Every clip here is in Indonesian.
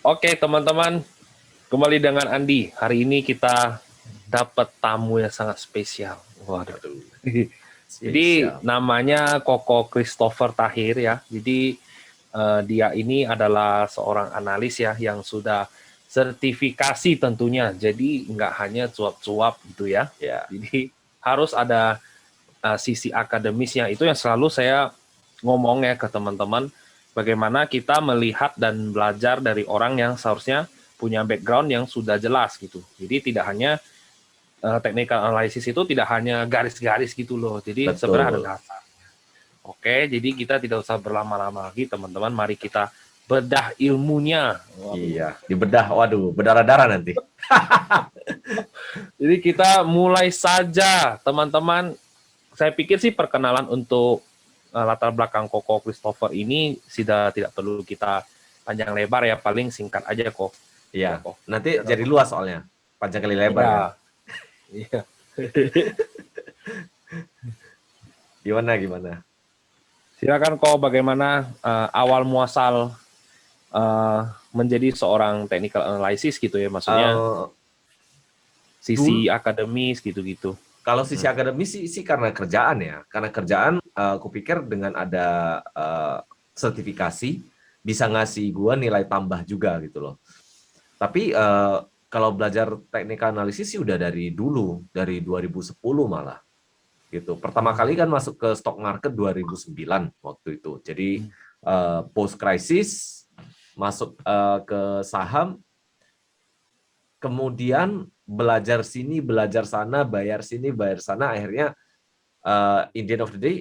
Oke, teman-teman, kembali dengan Andi. Hari ini kita dapat tamu yang sangat spesial. Waduh. Waduh, Jadi spesial. namanya Koko Christopher Tahir ya. Jadi dia ini adalah seorang analis ya yang sudah sertifikasi tentunya. Jadi nggak hanya cuap-cuap gitu ya. Ya, Jadi harus ada sisi akademisnya. Itu yang selalu saya ngomong ya ke teman-teman. Bagaimana kita melihat dan belajar dari orang yang seharusnya punya background yang sudah jelas gitu. Jadi tidak hanya technical analysis itu tidak hanya garis-garis gitu loh. Jadi sebenarnya ada betul. dasar. Oke, jadi kita tidak usah berlama-lama lagi teman-teman. Mari kita bedah ilmunya. Waduh. Iya, dibedah. Waduh, berdarah-darah nanti. Jadi kita mulai saja teman-teman. Saya pikir sih perkenalan untuk latar belakang Koko Christopher ini sudah tidak perlu kita panjang lebar ya, paling singkat aja kok. Iya, Ya kok. nanti Ya, jadi kok. luas soalnya. Panjang kali lebar kan. Iya. Iya. Gimana, gimana? Silakan kok bagaimana awal muasal uh, menjadi seorang technical analysis gitu ya, maksudnya Eh sisi dulu, akademis gitu-gitu. kalau sisi akademis sih karena kerjaan ya. Karena kerjaan, aku pikir dengan ada sertifikasi, bisa ngasih gua nilai tambah juga gitu loh. Tapi kalau belajar teknik analisis sih udah dari dulu, dari 2010 malah. Gitu. Pertama kali kan masuk ke stock market 2009 waktu itu. Jadi post crisis masuk ke saham, kemudian belajar sini, belajar sana, bayar sini, bayar sana, akhirnya in the end of the day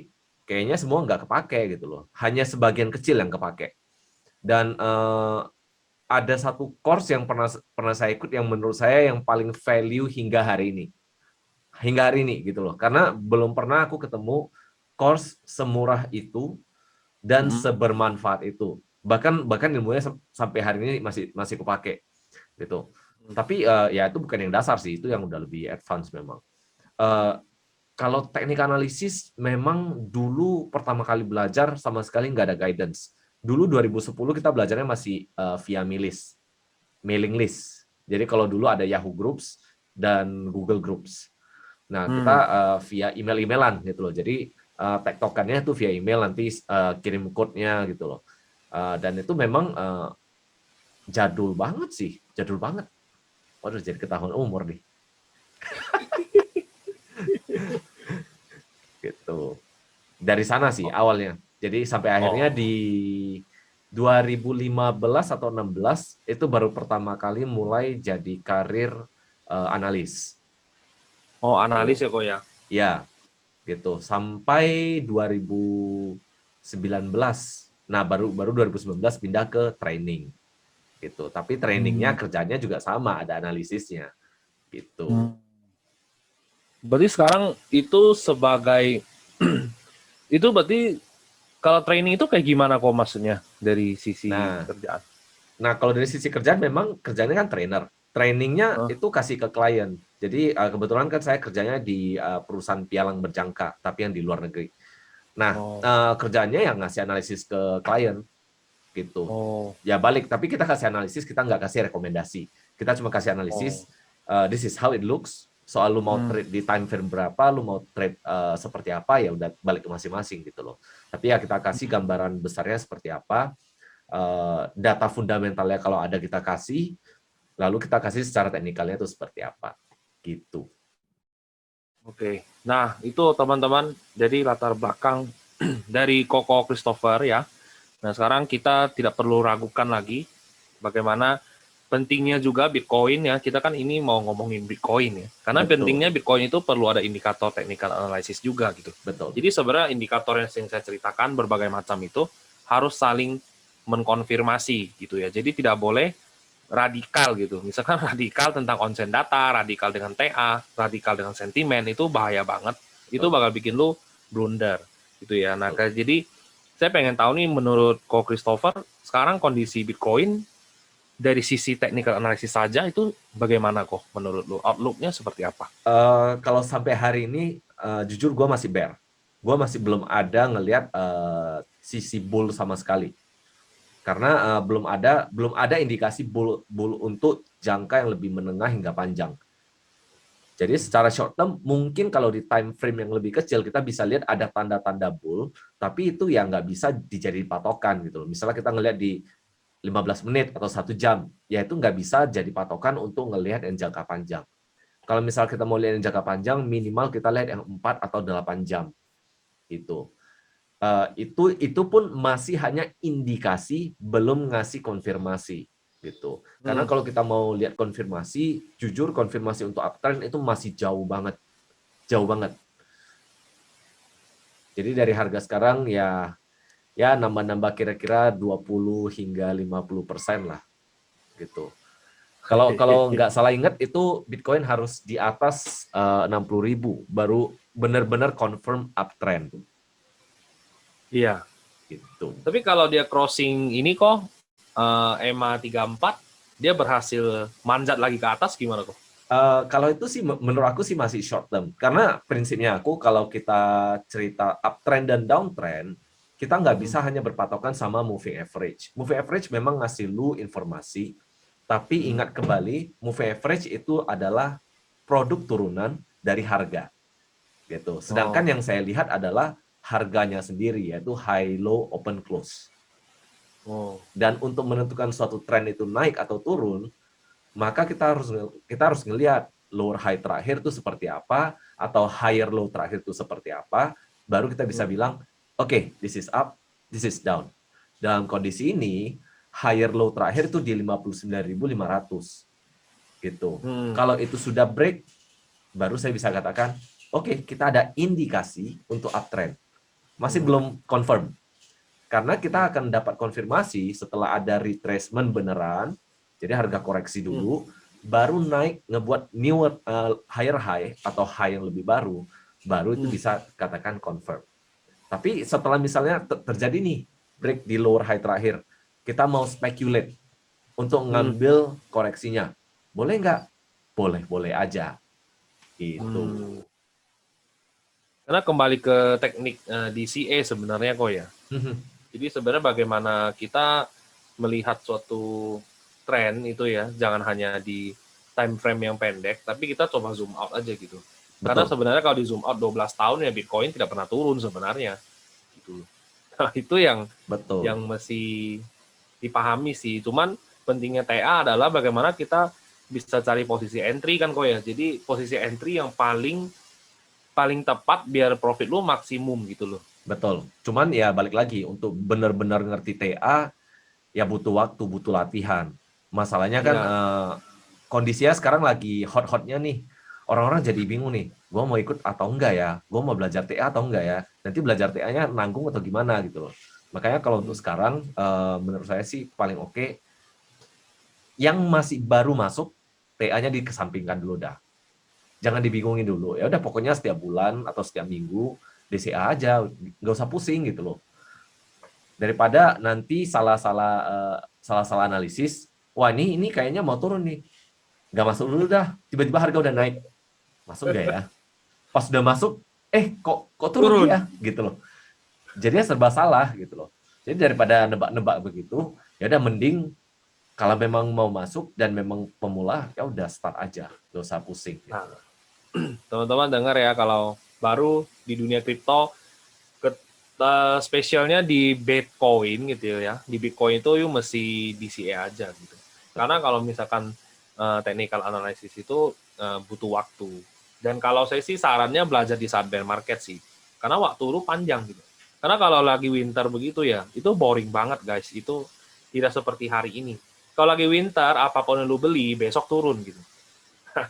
kayaknya semua nggak kepake gitu loh. Hanya sebagian kecil yang kepake. Dan ada satu course yang pernah pernah saya ikut yang menurut saya yang paling value hingga hari ini gitu loh, karena belum pernah aku ketemu course semurah itu dan sebermanfaat itu, bahkan bahkan ilmunya sampai hari ini masih masih kepake gitu. Tapi ya itu bukan yang dasar sih, itu yang udah lebih advance memang. Eh, Kalau teknik analisis memang dulu pertama kali belajar sama sekali nggak ada guidance. Dulu 2010 kita belajarnya masih via mailing list. Jadi kalau dulu ada Yahoo Groups dan Google Groups. Nah, kita Hmm. via email-emailan gitu loh. Jadi tektokannya itu via email, nanti kirim code-nya gitu loh. Dan itu memang jadul banget sih, jadul banget. Waduh, jadi ketahuan umur nih. Gitu. Dari sana sih awalnya. Jadi sampai akhirnya Oh. di 2015 atau 16 itu baru pertama kali mulai jadi karir analis. Oh, analis Tuh. ya kok ya. Ya, gitu. Sampai 2019. Nah, baru baru 2019 pindah ke training gitu. Tapi trainingnya Hmm. kerjanya juga sama, ada analisisnya gitu. Hmm. Berarti sekarang itu sebagai itu berarti kalau training itu kayak gimana kok maksudnya dari sisi Nah, kerjaan? kalau dari sisi kerjaan memang kerjanya kan trainer. Trainingnya Heeh. itu kasih ke klien. Jadi kebetulan kan saya kerjanya di perusahaan pialang berjangka, tapi yang di luar negeri. Nah, Oh. kerjanya yang ngasih analisis ke klien gitu. Oh. Ya balik, tapi kita kasih analisis, kita nggak kasih rekomendasi. Kita cuma kasih Oh. analisis, this is how it looks. Soal lu mau Hmm. trade di time frame berapa, lu mau trade seperti apa, ya udah balik ke masing-masing gitu loh. Tapi ya kita kasih gambaran besarnya seperti apa, data fundamentalnya kalau ada kita kasih, lalu kita kasih secara teknikalnya itu seperti apa, gitu. Oke. Nah, itu teman-teman, jadi latar belakang dari Koko Christopher ya. Nah, sekarang kita tidak perlu ragukan lagi bagaimana pentingnya juga Bitcoin ya. Kita kan ini mau ngomongin Bitcoin ya. Karena pentingnya Betul, Bitcoin itu perlu ada indikator technical analysis juga gitu. betul, Jadi sebenarnya indikator yang sering saya ceritakan berbagai macam itu harus saling mengkonfirmasi gitu ya. Jadi tidak boleh radikal gitu. Misalkan radikal tentang onsen data, radikal dengan TA, radikal dengan sentimen, itu bahaya banget. Itu betul, bakal bikin lu blunder gitu ya. Nah, betul. jadi saya pengen tahu nih menurut Ko Christopher, sekarang kondisi Bitcoin dari sisi technical analysis saja itu bagaimana kok menurut lu? Outlook-nya seperti apa? Kalau sampai hari ini, jujur gue masih bear. Gue masih belum ada ngelihat sisi bull sama sekali. karena belum ada indikasi bull untuk jangka yang lebih menengah hingga panjang. Jadi secara short term mungkin kalau di time frame yang lebih kecil kita bisa lihat ada tanda-tanda bull, tapi itu ya nggak bisa dijadiin patokan gitu loh. Misalnya kita ngelihat di 15 menit atau 1 jam, ya itu nggak bisa jadi patokan untuk ngelihat yang jangka panjang. Kalau misal kita mau lihat yang jangka panjang, minimal kita lihat yang 4 atau 8 jam. Itu. Itu pun masih hanya indikasi, belum ngasih konfirmasi gitu. Karena Hmm. kalau kita mau lihat konfirmasi, jujur konfirmasi untuk uptrend itu masih jauh banget, jauh banget. Jadi dari harga sekarang ya nambah-nambah kira-kira 20 hingga 50% lah gitu. Kalau nggak salah ingat itu Bitcoin harus di atas 60.000 baru benar-benar confirm uptrend Iya. gitu. Tapi kalau dia crossing ini kok EMA 34, dia berhasil manjat lagi ke atas gimana kok? Kalau itu sih menurut aku sih masih short term. Karena prinsipnya aku kalau kita cerita uptrend dan downtrend, kita nggak bisa hanya berpatokan sama moving average. Moving average memang ngasih lu informasi, tapi ingat kembali, moving average itu adalah produk turunan dari harga. Gitu. Sedangkan Oh. yang saya lihat adalah harganya sendiri, yaitu high, low, open, close. Oh. Dan untuk menentukan suatu tren itu naik atau turun, maka kita harus ngelihat lower high terakhir itu seperti apa atau higher low terakhir itu seperti apa, baru kita bisa bilang oke, this is up, this is down. Dalam kondisi ini higher low terakhir itu di 59.500 gitu. Kalau itu sudah break, baru saya bisa katakan oke, kita ada indikasi untuk uptrend. Masih belum confirm. Karena kita akan dapat konfirmasi setelah ada retracement beneran, jadi harga koreksi dulu, baru naik ngebuat new higher high atau high yang lebih baru itu bisa katakan confirm. Tapi setelah misalnya terjadi nih break di lower high terakhir, kita mau speculate untuk ngambil koreksinya, boleh nggak? Boleh aja. Itu. Karena kembali ke teknik DCA sebenarnya kok ya. Jadi sebenarnya bagaimana kita melihat suatu tren itu ya, jangan hanya di time frame yang pendek, tapi kita coba zoom out aja gitu. Karena Betul. sebenarnya kalau di zoom out 12 tahun ya Bitcoin tidak pernah turun sebenarnya. Gitu. Nah, itu yang Betul. mesti dipahami sih. Cuman pentingnya TA adalah bagaimana kita bisa cari posisi entry kan kok ya. Jadi posisi entry yang paling tepat biar profit lu maksimum gitu loh. Betul. Cuman ya balik lagi untuk benar-benar ngerti TA ya butuh waktu, butuh latihan. Masalahnya kan Ya. kondisinya sekarang lagi hot-hotnya nih. Orang-orang jadi bingung nih, gue mau ikut atau enggak ya? Gue mau belajar TA atau enggak ya? Nanti belajar TA-nya nanggung atau gimana gitu loh. Makanya kalau untuk sekarang, menurut saya sih paling oke, yang masih baru masuk, TA-nya dikesampingkan dulu dah. Jangan dibingungin dulu. Ya udah pokoknya setiap bulan atau setiap minggu, DCA aja, nggak usah pusing gitu loh. Daripada nanti salah-salah analisis, wah ini kayaknya mau turun nih, nggak masuk dulu dah, tiba-tiba harga udah naik, masuk nggak ya? Pas udah masuk, kok turun Turun. ya, gitu loh. Jadinya serba salah gitu loh. Jadi daripada nebak-nebak begitu, ya udah mending kalau memang mau masuk dan memang pemula, ya udah start aja, nggak usah pusing. Gitu. Nah, teman-teman dengar ya kalau baru di dunia kripto spesialnya di Bitcoin gitu ya. Di Bitcoin itu you mesti DCA aja gitu. Karena kalau misalkan technical analysis itu butuh waktu. Dan kalau saya sih sarannya belajar di saat bear market sih. Karena waktu lu panjang gitu. Karena kalau lagi winter begitu ya, itu boring banget guys. Itu tidak seperti hari ini. Kalau lagi winter, apapun yang lu beli, besok turun gitu. Nah,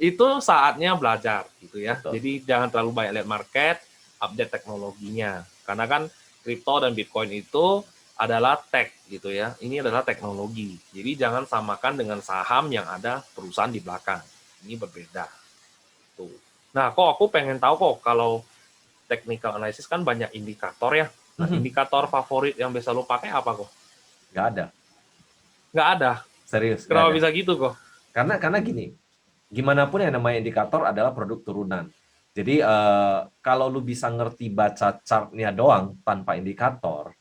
itu saatnya belajar gitu ya. Betul. Jadi jangan terlalu banyak lihat market, update teknologinya. Karena kan kripto dan Bitcoin itu adalah tech gitu ya. Ini adalah teknologi. Jadi jangan samakan dengan saham yang ada perusahaan di belakang. Ini berbeda. Tuh. Nah, kok aku pengen tahu kok kalau technical analysis kan banyak indikator ya. Nah, indikator favorit yang bisa lo pakai apa kok? Nggak ada. Nggak ada. Serius, nggak Kenapa ada. bisa gitu kok? Karena gini, gimana pun yang namanya indikator adalah produk turunan. Jadi kalau lu bisa ngerti baca chartnya doang tanpa indikator,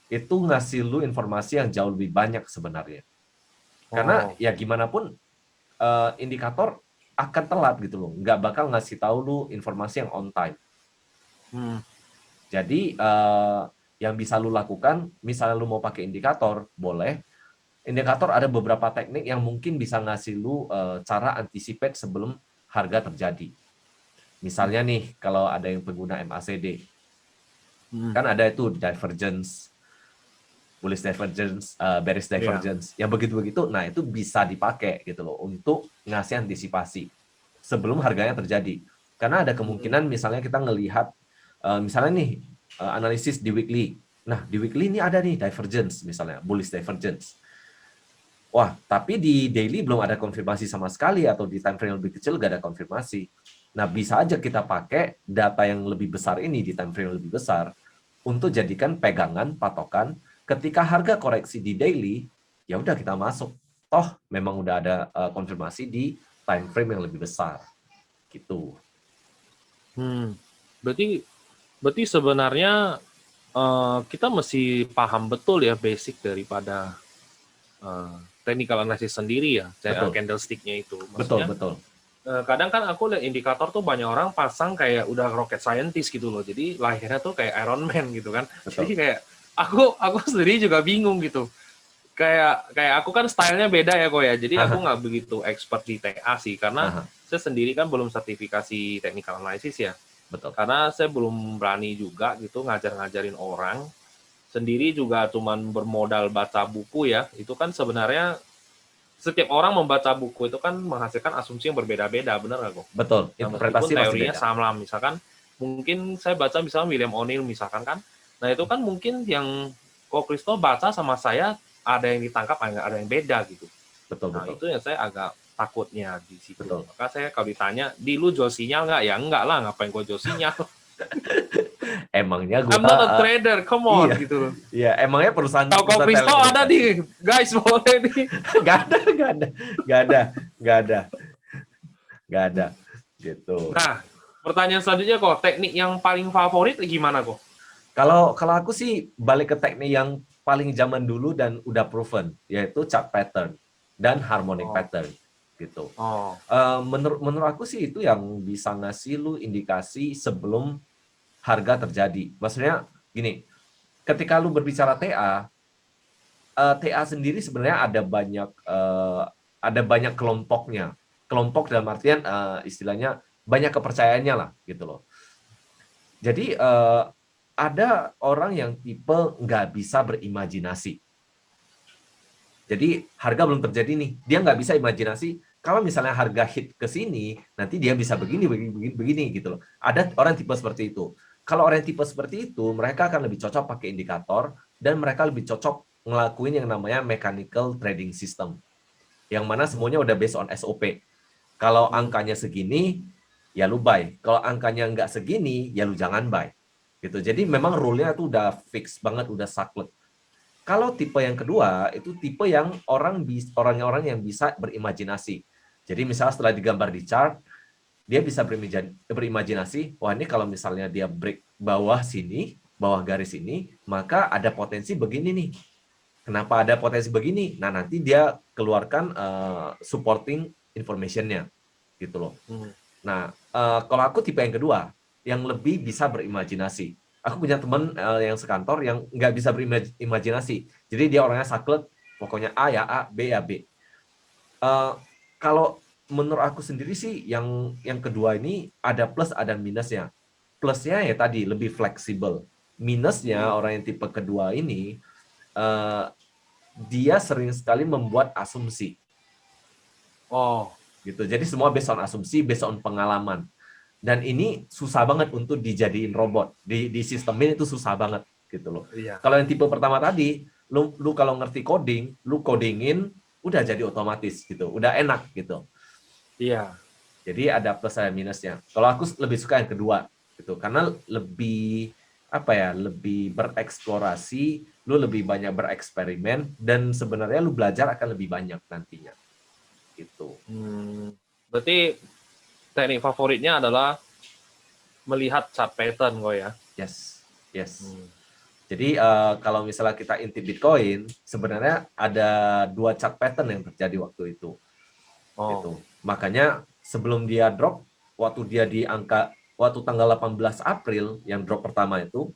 itu ngasih lu informasi yang jauh lebih banyak sebenarnya. Karena Oh. ya gimana pun indikator akan telat gitu loh, nggak bakal ngasih tahu lu informasi yang on time. Hmm. Jadi yang bisa lu lakukan, misalnya lu mau pakai indikator, boleh. Indikator ada beberapa teknik yang mungkin bisa ngasih lu cara anticipate sebelum harga terjadi. Misalnya nih, kalau ada yang pengguna MACD, Hmm. kan ada itu divergence, bullish divergence, bearish Iya. divergence, yang begitu-begitu, nah itu bisa dipakai gitu loh untuk ngasih antisipasi sebelum harganya terjadi. Karena ada Hmm. kemungkinan misalnya kita ngelihat, misalnya nih analisis di weekly, nah di weekly ini ada nih divergence misalnya, bullish divergence. Wah, tapi di daily belum ada konfirmasi sama sekali atau di time frame yang lebih kecil nggak ada konfirmasi. Nah, bisa aja kita pakai data yang lebih besar ini di time frame yang lebih besar untuk jadikan pegangan, patokan. Ketika harga koreksi di daily, ya udah kita masuk. Toh memang udah ada konfirmasi di time frame yang lebih besar. Gitu. Hmm. Berarti berarti sebenarnya kita mesti paham betul ya basic daripada eh, technical analysis sendiri ya, Betul. candlestick-nya itu. Betul, Maksudnya betul. kadang kan aku lihat indikator tuh banyak orang pasang kayak udah rocket scientist gitu loh. Jadi lahirnya tuh kayak Iron Man gitu kan. Jadi Betul. kayak aku sendiri juga bingung gitu. Kayak kayak aku kan stylenya beda ya kok ya. Jadi aku Haha, nggak begitu expert di TA sih karena haha, saya sendiri kan belum sertifikasi technical analysis ya. betul. Karena saya belum berani juga gitu ngajar-ngajarin orang. Sendiri juga cuman bermodal baca buku ya. Itu kan sebenarnya setiap orang membaca buku itu kan menghasilkan asumsi yang berbeda-beda, benar nggak kok? Betul. Nah, meskipun Interpretasi pasti teorinya beda. sama, misalkan mungkin saya baca misalnya William O'Neill misalkan kan, nah itu kan mungkin yang kok Kristo baca sama saya ada yang ditangkap, ada yang beda gitu. Betul, Nah betul. itu yang saya agak takutnya di situ. Betul. Maka saya kalau ditanya, di lu jual sinyal nggak? Ya enggak lah, ngapain gua jual sinyal? Emangnya I'm gua not a trader, come iya. on gitu loh. Iya, emangnya perusahaan Kalau kok perusahaan Kristo ada telekomunikasi. nih, guys boleh nih. Nggak ada, nggak ada, nggak ada, nggak ada, nggak ada, gitu. Nah, pertanyaan selanjutnya kok, teknik yang paling favorit gimana kok? Kalau kalau aku sih balik ke teknik yang paling zaman dulu dan udah proven, yaitu chart pattern dan harmonic Oh, pattern, gitu. oh, Menurut menurut aku sih itu yang bisa ngasih lu indikasi sebelum harga terjadi. Maksudnya gini, ketika lu berbicara TA, TA sendiri sebenarnya ada banyak kelompoknya. Kelompok dalam artian istilahnya banyak kepercayaannya lah gitu loh. Jadi ada orang yang tipe nggak bisa berimajinasi. Jadi harga belum terjadi nih, dia nggak bisa imajinasi. Kalau misalnya harga hit ke sini, nanti dia bisa begini, begini, begini, begini gitu loh. Ada orang tipe seperti itu. Kalau orang tipe seperti itu, mereka akan lebih cocok pakai indikator dan mereka lebih cocok ngelakuin yang namanya mechanical trading system, yang mana semuanya udah based on SOP. Kalau hmm, angkanya segini, ya lu buy. Kalau angkanya nggak segini, ya lu jangan buy. Gitu. Jadi memang rule-nya tuh udah fix banget, udah saklek. Kalau tipe yang kedua itu tipe yang orang-orang yang bisa berimajinasi. Jadi misalnya setelah digambar di chart, dia bisa berimajinasi, wah ini kalau misalnya dia break bawah sini, bawah garis ini, maka ada potensi begini nih. Kenapa ada potensi begini? Nah, nanti dia keluarkan supporting information-nya gitu loh. hmm. Nah, kalau aku tipe yang kedua, yang lebih bisa berimajinasi. Aku punya teman yang sekantor yang nggak bisa berimajinasi. Jadi dia orangnya saklek, pokoknya A ya A, B ya B. Eh, Kalau menurut aku sendiri sih, yang kedua ini ada plus, ada minusnya. Plusnya ya tadi, lebih fleksibel. Minusnya orang yang tipe kedua ini, eh, dia sering sekali membuat asumsi. Oh, Gitu. Jadi semua based on asumsi, based on pengalaman. Dan ini susah banget untuk dijadiin robot. Di sistemin itu susah banget gitu loh. iya, Kalau yang tipe pertama tadi, lu kalau ngerti coding, lu codingin udah jadi otomatis gitu. Udah enak gitu. iya. Jadi ada plus dan minusnya. Kalau aku lebih suka yang kedua gitu karena lebih apa ya, lebih bereksplorasi, lu lebih banyak bereksperimen dan sebenarnya lu belajar akan lebih banyak nantinya gitu. Hmm. Berarti teknik favoritnya adalah melihat chart pattern kok ya. Yes. Yes. Hmm. Jadi kalau misalnya kita intip Bitcoin, sebenarnya ada 2 chart pattern yang terjadi waktu itu. Oh. Gitu. Makanya sebelum dia drop, waktu dia di angka, waktu tanggal 18 April yang drop pertama itu,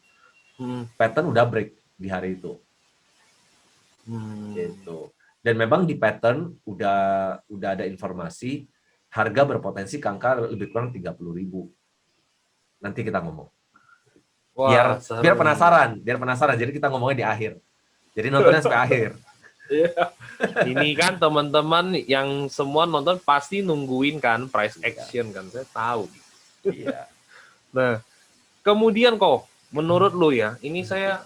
pattern udah break di hari itu. Gitu. Dan memang di pattern udah ada informasi harga berpotensi ke angka lebih kurang 30.000. Nanti kita ngomong. Wah, Biar seru nih. penasaran. Jadi kita ngomongnya di akhir. Jadi nontonnya sampai akhir. Iya. Ini kan teman-teman yang semua nonton pasti nungguin kan price action kan, saya tahu. Iya. Nah, kemudian kok menurut lu ya, ini saya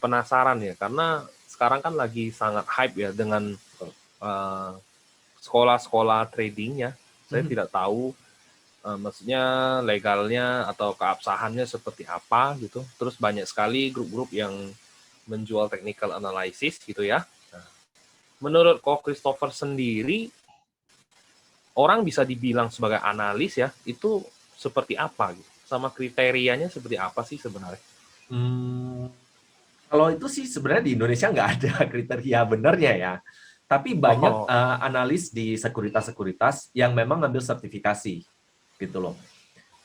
penasaran ya, karena sekarang kan lagi sangat hype ya dengan sekolah-sekolah tradingnya. Saya tidak tahu maksudnya legalnya atau keabsahannya seperti apa gitu. Terus banyak sekali grup-grup yang menjual technical analysis gitu ya. Menurut Ko Christopher sendiri, orang bisa dibilang sebagai analis ya, itu seperti apa gitu? Sama kriterianya seperti apa sih sebenarnya? Kalau itu sih sebenarnya di Indonesia nggak ada kriteria benernya ya. Tapi banyak Oh, analis di sekuritas-sekuritas yang memang ngambil sertifikasi gitu loh.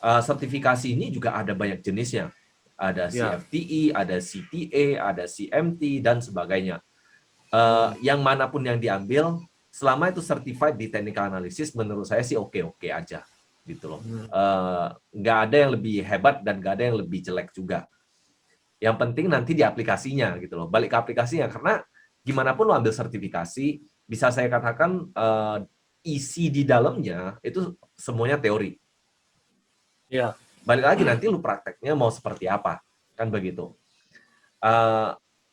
Sertifikasi ini juga ada banyak jenisnya. Ada ya. CFTE, ada CTA, ada CMT, dan sebagainya. Yang manapun yang diambil, selama itu certified di technical analysis, menurut saya sih oke-oke aja. Gitu loh. Nggak ada yang lebih hebat dan nggak ada yang lebih jelek juga. Yang penting nanti di aplikasinya gitu loh. Balik ke aplikasinya, karena gimana pun lo ambil sertifikasi, bisa saya katakan isi di dalamnya itu semuanya teori. Ya. Balik lagi nanti lu prakteknya mau seperti apa, kan begitu.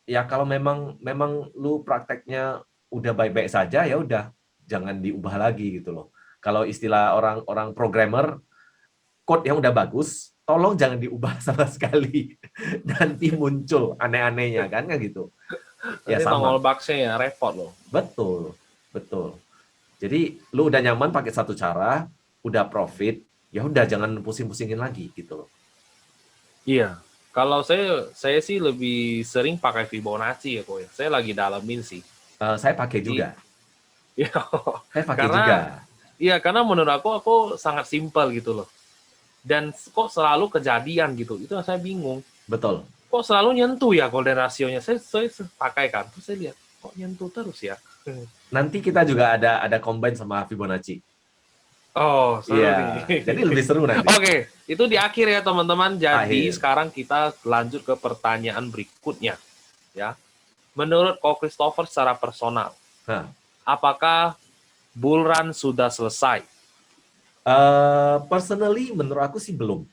Ya kalau memang lu prakteknya udah baik-baik saja, ya udah jangan diubah lagi gitu loh. Kalau istilah orang-orang programmer, code yang udah bagus, tolong jangan diubah sama sekali. Nanti muncul aneh-anehnya kan gitu. Ya Nanti sama. nongol box-nya ya repot loh. Betul. Betul. Jadi lu udah nyaman pakai satu cara, udah profit, ya udah jangan pusing-pusingin lagi gitu loh. Iya. Kalau saya sih lebih sering pakai Fibonacci ya kok ya. Saya lagi dalemin sih. Saya pakai Jadi juga. ya, Saya pakai juga. karena karena menurut aku sangat simpel gitu loh. Dan kok selalu kejadian gitu. Itu yang saya bingung. Betul. Kok selalu nyentuh ya golden ratio-nya. Saya pakai kan. Terus saya lihat kok nyentuh terus ya. Nanti kita juga ada combine sama Fibonacci. Oh, Iya, seru nih. jadi lebih seru nanti. Oke, itu di akhir ya teman-teman. Jadi Akhir. sekarang kita lanjut ke pertanyaan berikutnya. Ya, menurut Ko Christopher secara personal, Nah, apakah bull run sudah selesai? personally menurut aku sih belum.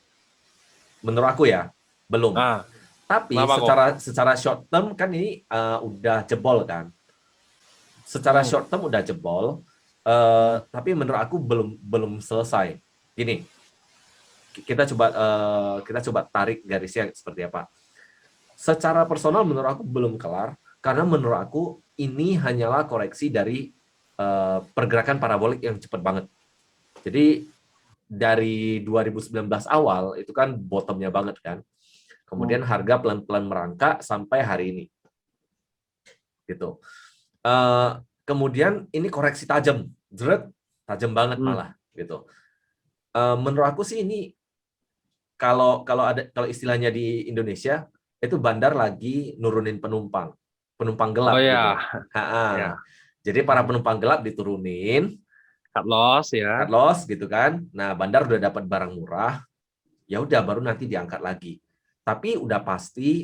Menurut aku ya, belum. Nah, Tapi kenapa kok? secara short term kan ini udah jebol kan. Secara short term udah jebol, tapi menurut aku belum selesai. Gini, kita coba tarik garisnya seperti apa. Secara personal menurut aku belum kelar, karena menurut aku ini hanyalah koreksi dari pergerakan parabolik yang cepat banget. Jadi dari 2019 awal itu kan bottomnya banget kan. Kemudian harga pelan-pelan merangkak sampai hari ini. Gitu. Kemudian ini koreksi tajam, tajam banget malah gitu. Menurut aku sih ini kalau istilahnya di Indonesia itu bandar lagi nurunin penumpang Oh gelap gitu. ya, Ha-ha. ya. Jadi para penumpang gelap diturunin, Cut loss ya. cut loss gitu kan. Nah, bandar udah dapat barang murah, ya udah baru nanti diangkat lagi. Tapi udah pasti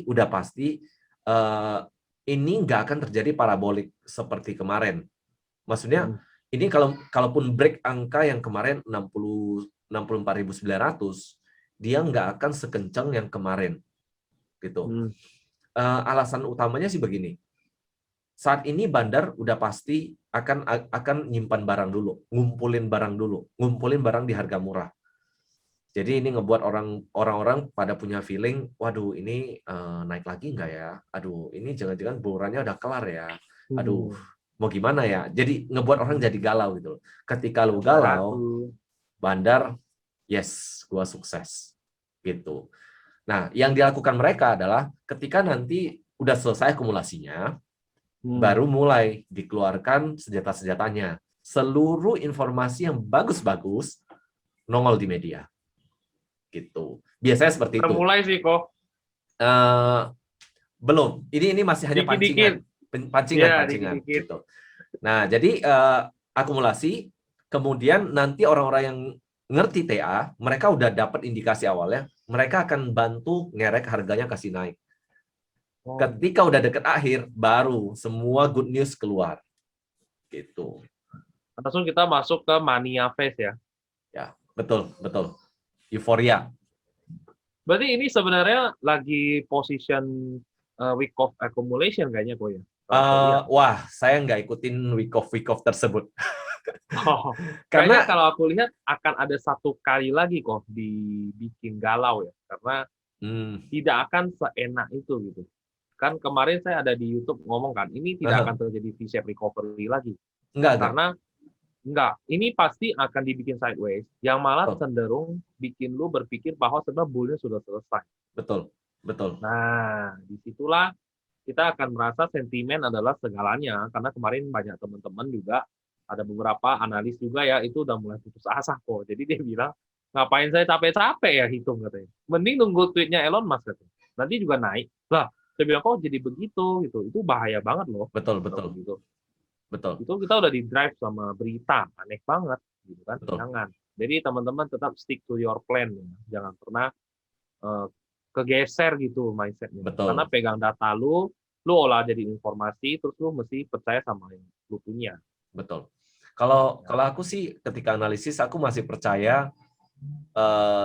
ini nggak akan terjadi parabolik seperti kemarin. Maksudnya ini kalaupun break angka yang kemarin 64.900, dia nggak akan sekencang yang kemarin gitu. Alasan utamanya sih begini. Saat ini bandar udah pasti akan nyimpan barang dulu, ngumpulin barang di harga murah. Jadi ini ngebuat orang-orang pada punya feeling, waduh ini naik lagi nggak ya? Aduh ini jangan-jangan bulannya udah kelar ya? Aduh mau gimana ya? Jadi ngebuat orang jadi galau gitu. Ketika lu galau, bandar, yes, gua sukses gitu. Nah, yang dilakukan mereka adalah ketika nanti udah selesai akumulasinya, baru mulai dikeluarkan senjata-senjatanya. Seluruh informasi yang bagus-bagus nongol di media. Gitu. Biasanya seperti itu. Termulai sih kok. Eh, belum. Ini masih hanya Dikit-dikit. pancingan, Ya, pancingan dikit-dikit. gitu. Nah, jadi akumulasi, kemudian nanti orang-orang yang ngerti TA, mereka udah dapat indikasi awalnya, mereka akan bantu ngerek harganya kasih naik. Oh, Ketika udah deket akhir, baru semua good news keluar. Gitu. langsung kita masuk ke mania phase ya. Ya, betul, betul. Euforia. Berarti ini sebenarnya lagi position week of accumulation kayaknya kok ya. Kalau saya lihat. Wah, saya nggak ikutin week off tersebut. Oh, kayaknya Karena kalau aku lihat akan ada satu kali lagi kok dibikin galau ya. Karena tidak akan seenak itu gitu. Kan kemarin saya ada di YouTube ngomong kan, ini tidak akan terjadi V-shape recovery lagi. enggak. Karena enggak, ini pasti akan dibikin sideways, yang malah Betul, cenderung bikin lu berpikir bahwa sebenarnya bullnya sudah selesai. betul, betul. Nah, disitulah kita akan merasa sentimen adalah segalanya, karena kemarin banyak teman-teman juga, ada beberapa analis juga ya, itu udah mulai putus asa kok. Jadi dia bilang, ngapain saya capek-capek ya hitung katanya. Mending nunggu tweetnya Elon Musk katanya. Nanti juga naik. Lah, saya bilang kok jadi begitu gitu. Itu bahaya banget loh. Betul, Kalau betul. begitu. Betul. Itu kita udah di drive sama berita, aneh banget gitu kan. Betul. Jangan. Jadi teman-teman tetap stick to your plan ya. Jangan pernah uh, kegeser gitu mindsetnya. Karena Betul. pegang data lu olah jadi informasi, terus lu mesti percaya sama yang lu punya. Betul. Kalau Ya. aku sih ketika analisis aku masih percaya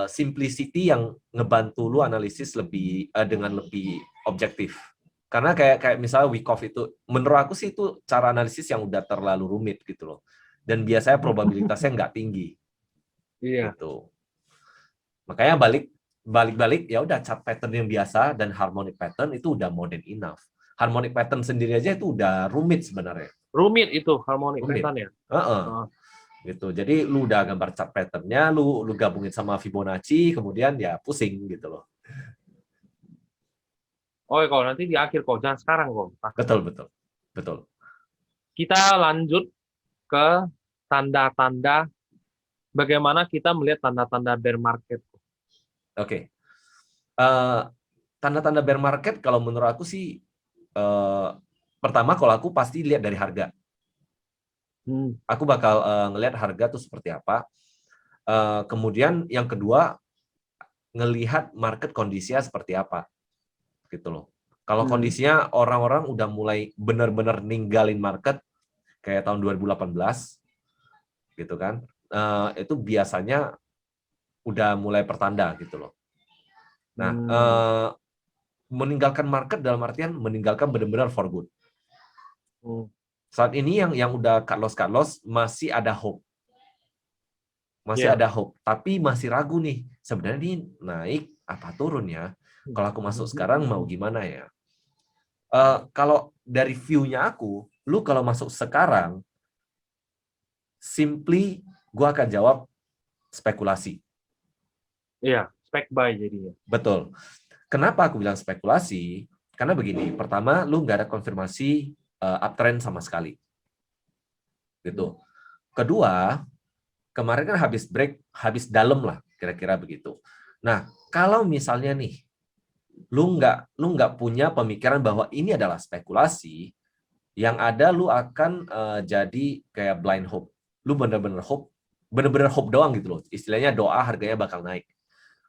simplicity yang ngebantu lu analisis lebih dengan lebih objektif. Karena kayak misalnya week off itu, menurut aku sih itu cara analisis yang udah terlalu rumit gitu loh. Dan biasanya probabilitasnya nggak tinggi. Iya. Gitu. Makanya balik ya udah chart pattern yang biasa dan harmonic pattern itu udah more than enough. Harmonic pattern sendiri aja itu udah rumit sebenarnya. Rumit itu harmonic Rumit. pattern ya. Gitu. Jadi lu udah gambar chart pattern-nya, lu gabungin sama Fibonacci, kemudian ya pusing gitu loh. Oh, kalau nanti di akhir kok, jangan sekarang kok. Betul, betul. Betul. Kita lanjut ke tanda-tanda bagaimana kita melihat tanda-tanda bear market. Oke. Tanda-tanda bear market kalau menurut aku sih pertama kalau aku pasti lihat dari harga. Aku bakal ngelihat harga tuh seperti apa. Kemudian yang kedua ngelihat market kondisinya seperti apa. Gitu loh. Kalau kondisinya orang-orang udah mulai benar-benar ninggalin market kayak tahun 2018 gitu kan. Itu biasanya udah mulai pertanda gitu loh. Nah, meninggalkan market dalam artian meninggalkan benar-benar for good. Saat ini yang udah cut loss masih ada hope. Masih ada hope, tapi masih ragu nih. Sebenarnya ini naik apa turun ya? Kalau aku masuk sekarang mau gimana ya? Kalau dari view-nya aku, lu kalau masuk sekarang, simply gua akan jawab spekulasi. Iya, spek buy jadinya. Betul. Kenapa aku bilang spekulasi? Karena begini, pertama, lu nggak ada konfirmasi uptrend sama sekali. Gitu. Kedua, kemarin kan habis break, habis dalam lah, kira-kira begitu. Nah, kalau misalnya nih, lu nggak punya pemikiran bahwa ini adalah spekulasi, yang ada lu akan jadi kayak blind hope. Lu bener-bener hope doang gitu loh. Istilahnya doa harganya bakal naik.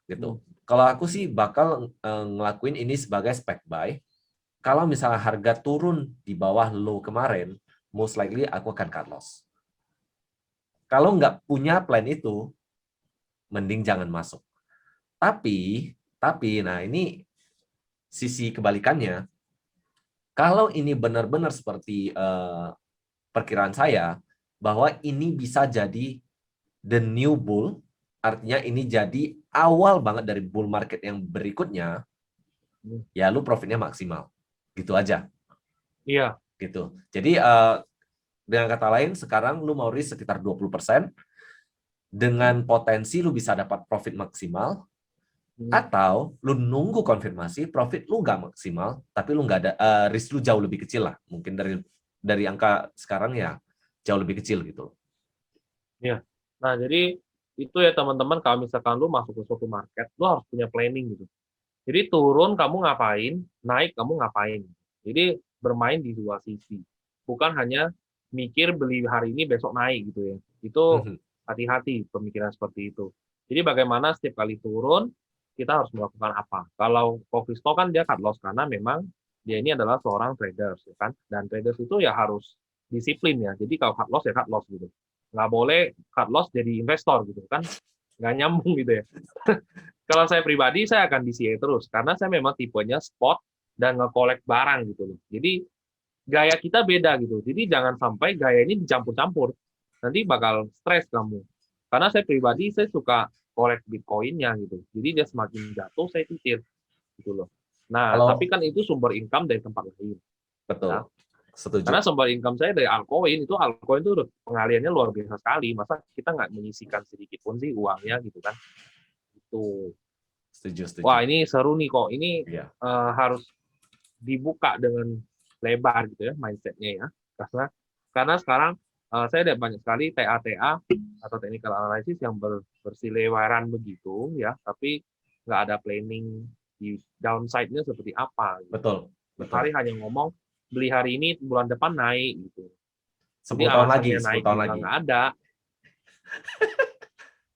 Gitu. Kalau aku sih bakal ngelakuin ini sebagai spec buy. Kalau misalnya harga turun di bawah low kemarin, most likely aku akan cut loss. Kalau nggak punya plan itu, mending jangan masuk. Tapi, nah ini sisi kebalikannya. Kalau ini benar-benar seperti perkiraan saya, bahwa ini bisa jadi the new bull, artinya ini jadi awal banget dari bull market yang berikutnya, ya lu profitnya maksimal. Gitu aja. Iya. Gitu. Jadi dengan kata lain, sekarang lu mau risk sekitar 20%, dengan potensi lu bisa dapat profit maksimal, Atau lu nunggu konfirmasi, profit lu nggak maksimal, tapi lu nggak ada risk lu jauh lebih kecil lah. Mungkin dari angka sekarang ya jauh lebih kecil gitu. Ya. Nah, jadi itu ya teman-teman, kalau misalkan lu masuk ke suatu market, lu harus punya planning gitu. Jadi turun kamu ngapain, naik kamu ngapain. Jadi bermain di dua sisi. Bukan hanya mikir beli hari ini besok naik gitu ya. Itu Mhm. hati-hati pemikiran seperti itu. Jadi bagaimana setiap kali turun kita harus melakukan apa. Kalau Kofisto kan dia cut loss karena memang dia ini adalah seorang traders ya kan. Dan traders itu ya harus disiplin ya. Jadi kalau cut loss ya cut loss gitu. Nggak boleh cut loss jadi investor gitu kan. Nggak nyambung gitu ya. Kalau saya pribadi, saya akan DCA terus, karena saya memang tipenya spot dan nge-collect barang gitu loh. Jadi, gaya kita beda gitu. Jadi, jangan sampai gaya ini dicampur-campur. Nanti bakal stres kamu. Karena saya pribadi, saya suka collect Bitcoin-nya gitu. Jadi, dia semakin jatuh, saya titir. Gitu loh. Nah, tapi Kalau kan itu sumber income dari tempat lain. Ya. betul, setuju. Karena sumber income saya dari altcoin, itu altcoin itu pengaliannya luar biasa sekali. Masa kita nggak menyisikan sedikit pun sih uangnya gitu kan. Itu. Setuju, setuju. Wah, ini seru nih kok. Ini Iya. harus dibuka dengan lebar gitu ya mindsetnya ya. Karena sekarang saya ada banyak sekali TA-TA atau technical analysis yang bersiliweran begitu ya, tapi nggak ada planning di downside-nya seperti apa. Gitu. Betul, Tiap hari betul. hanya ngomong beli hari ini bulan depan naik gitu. Jadi 10 tahun lagi, alasannya 10 naik tahun juga lagi. nggak ada,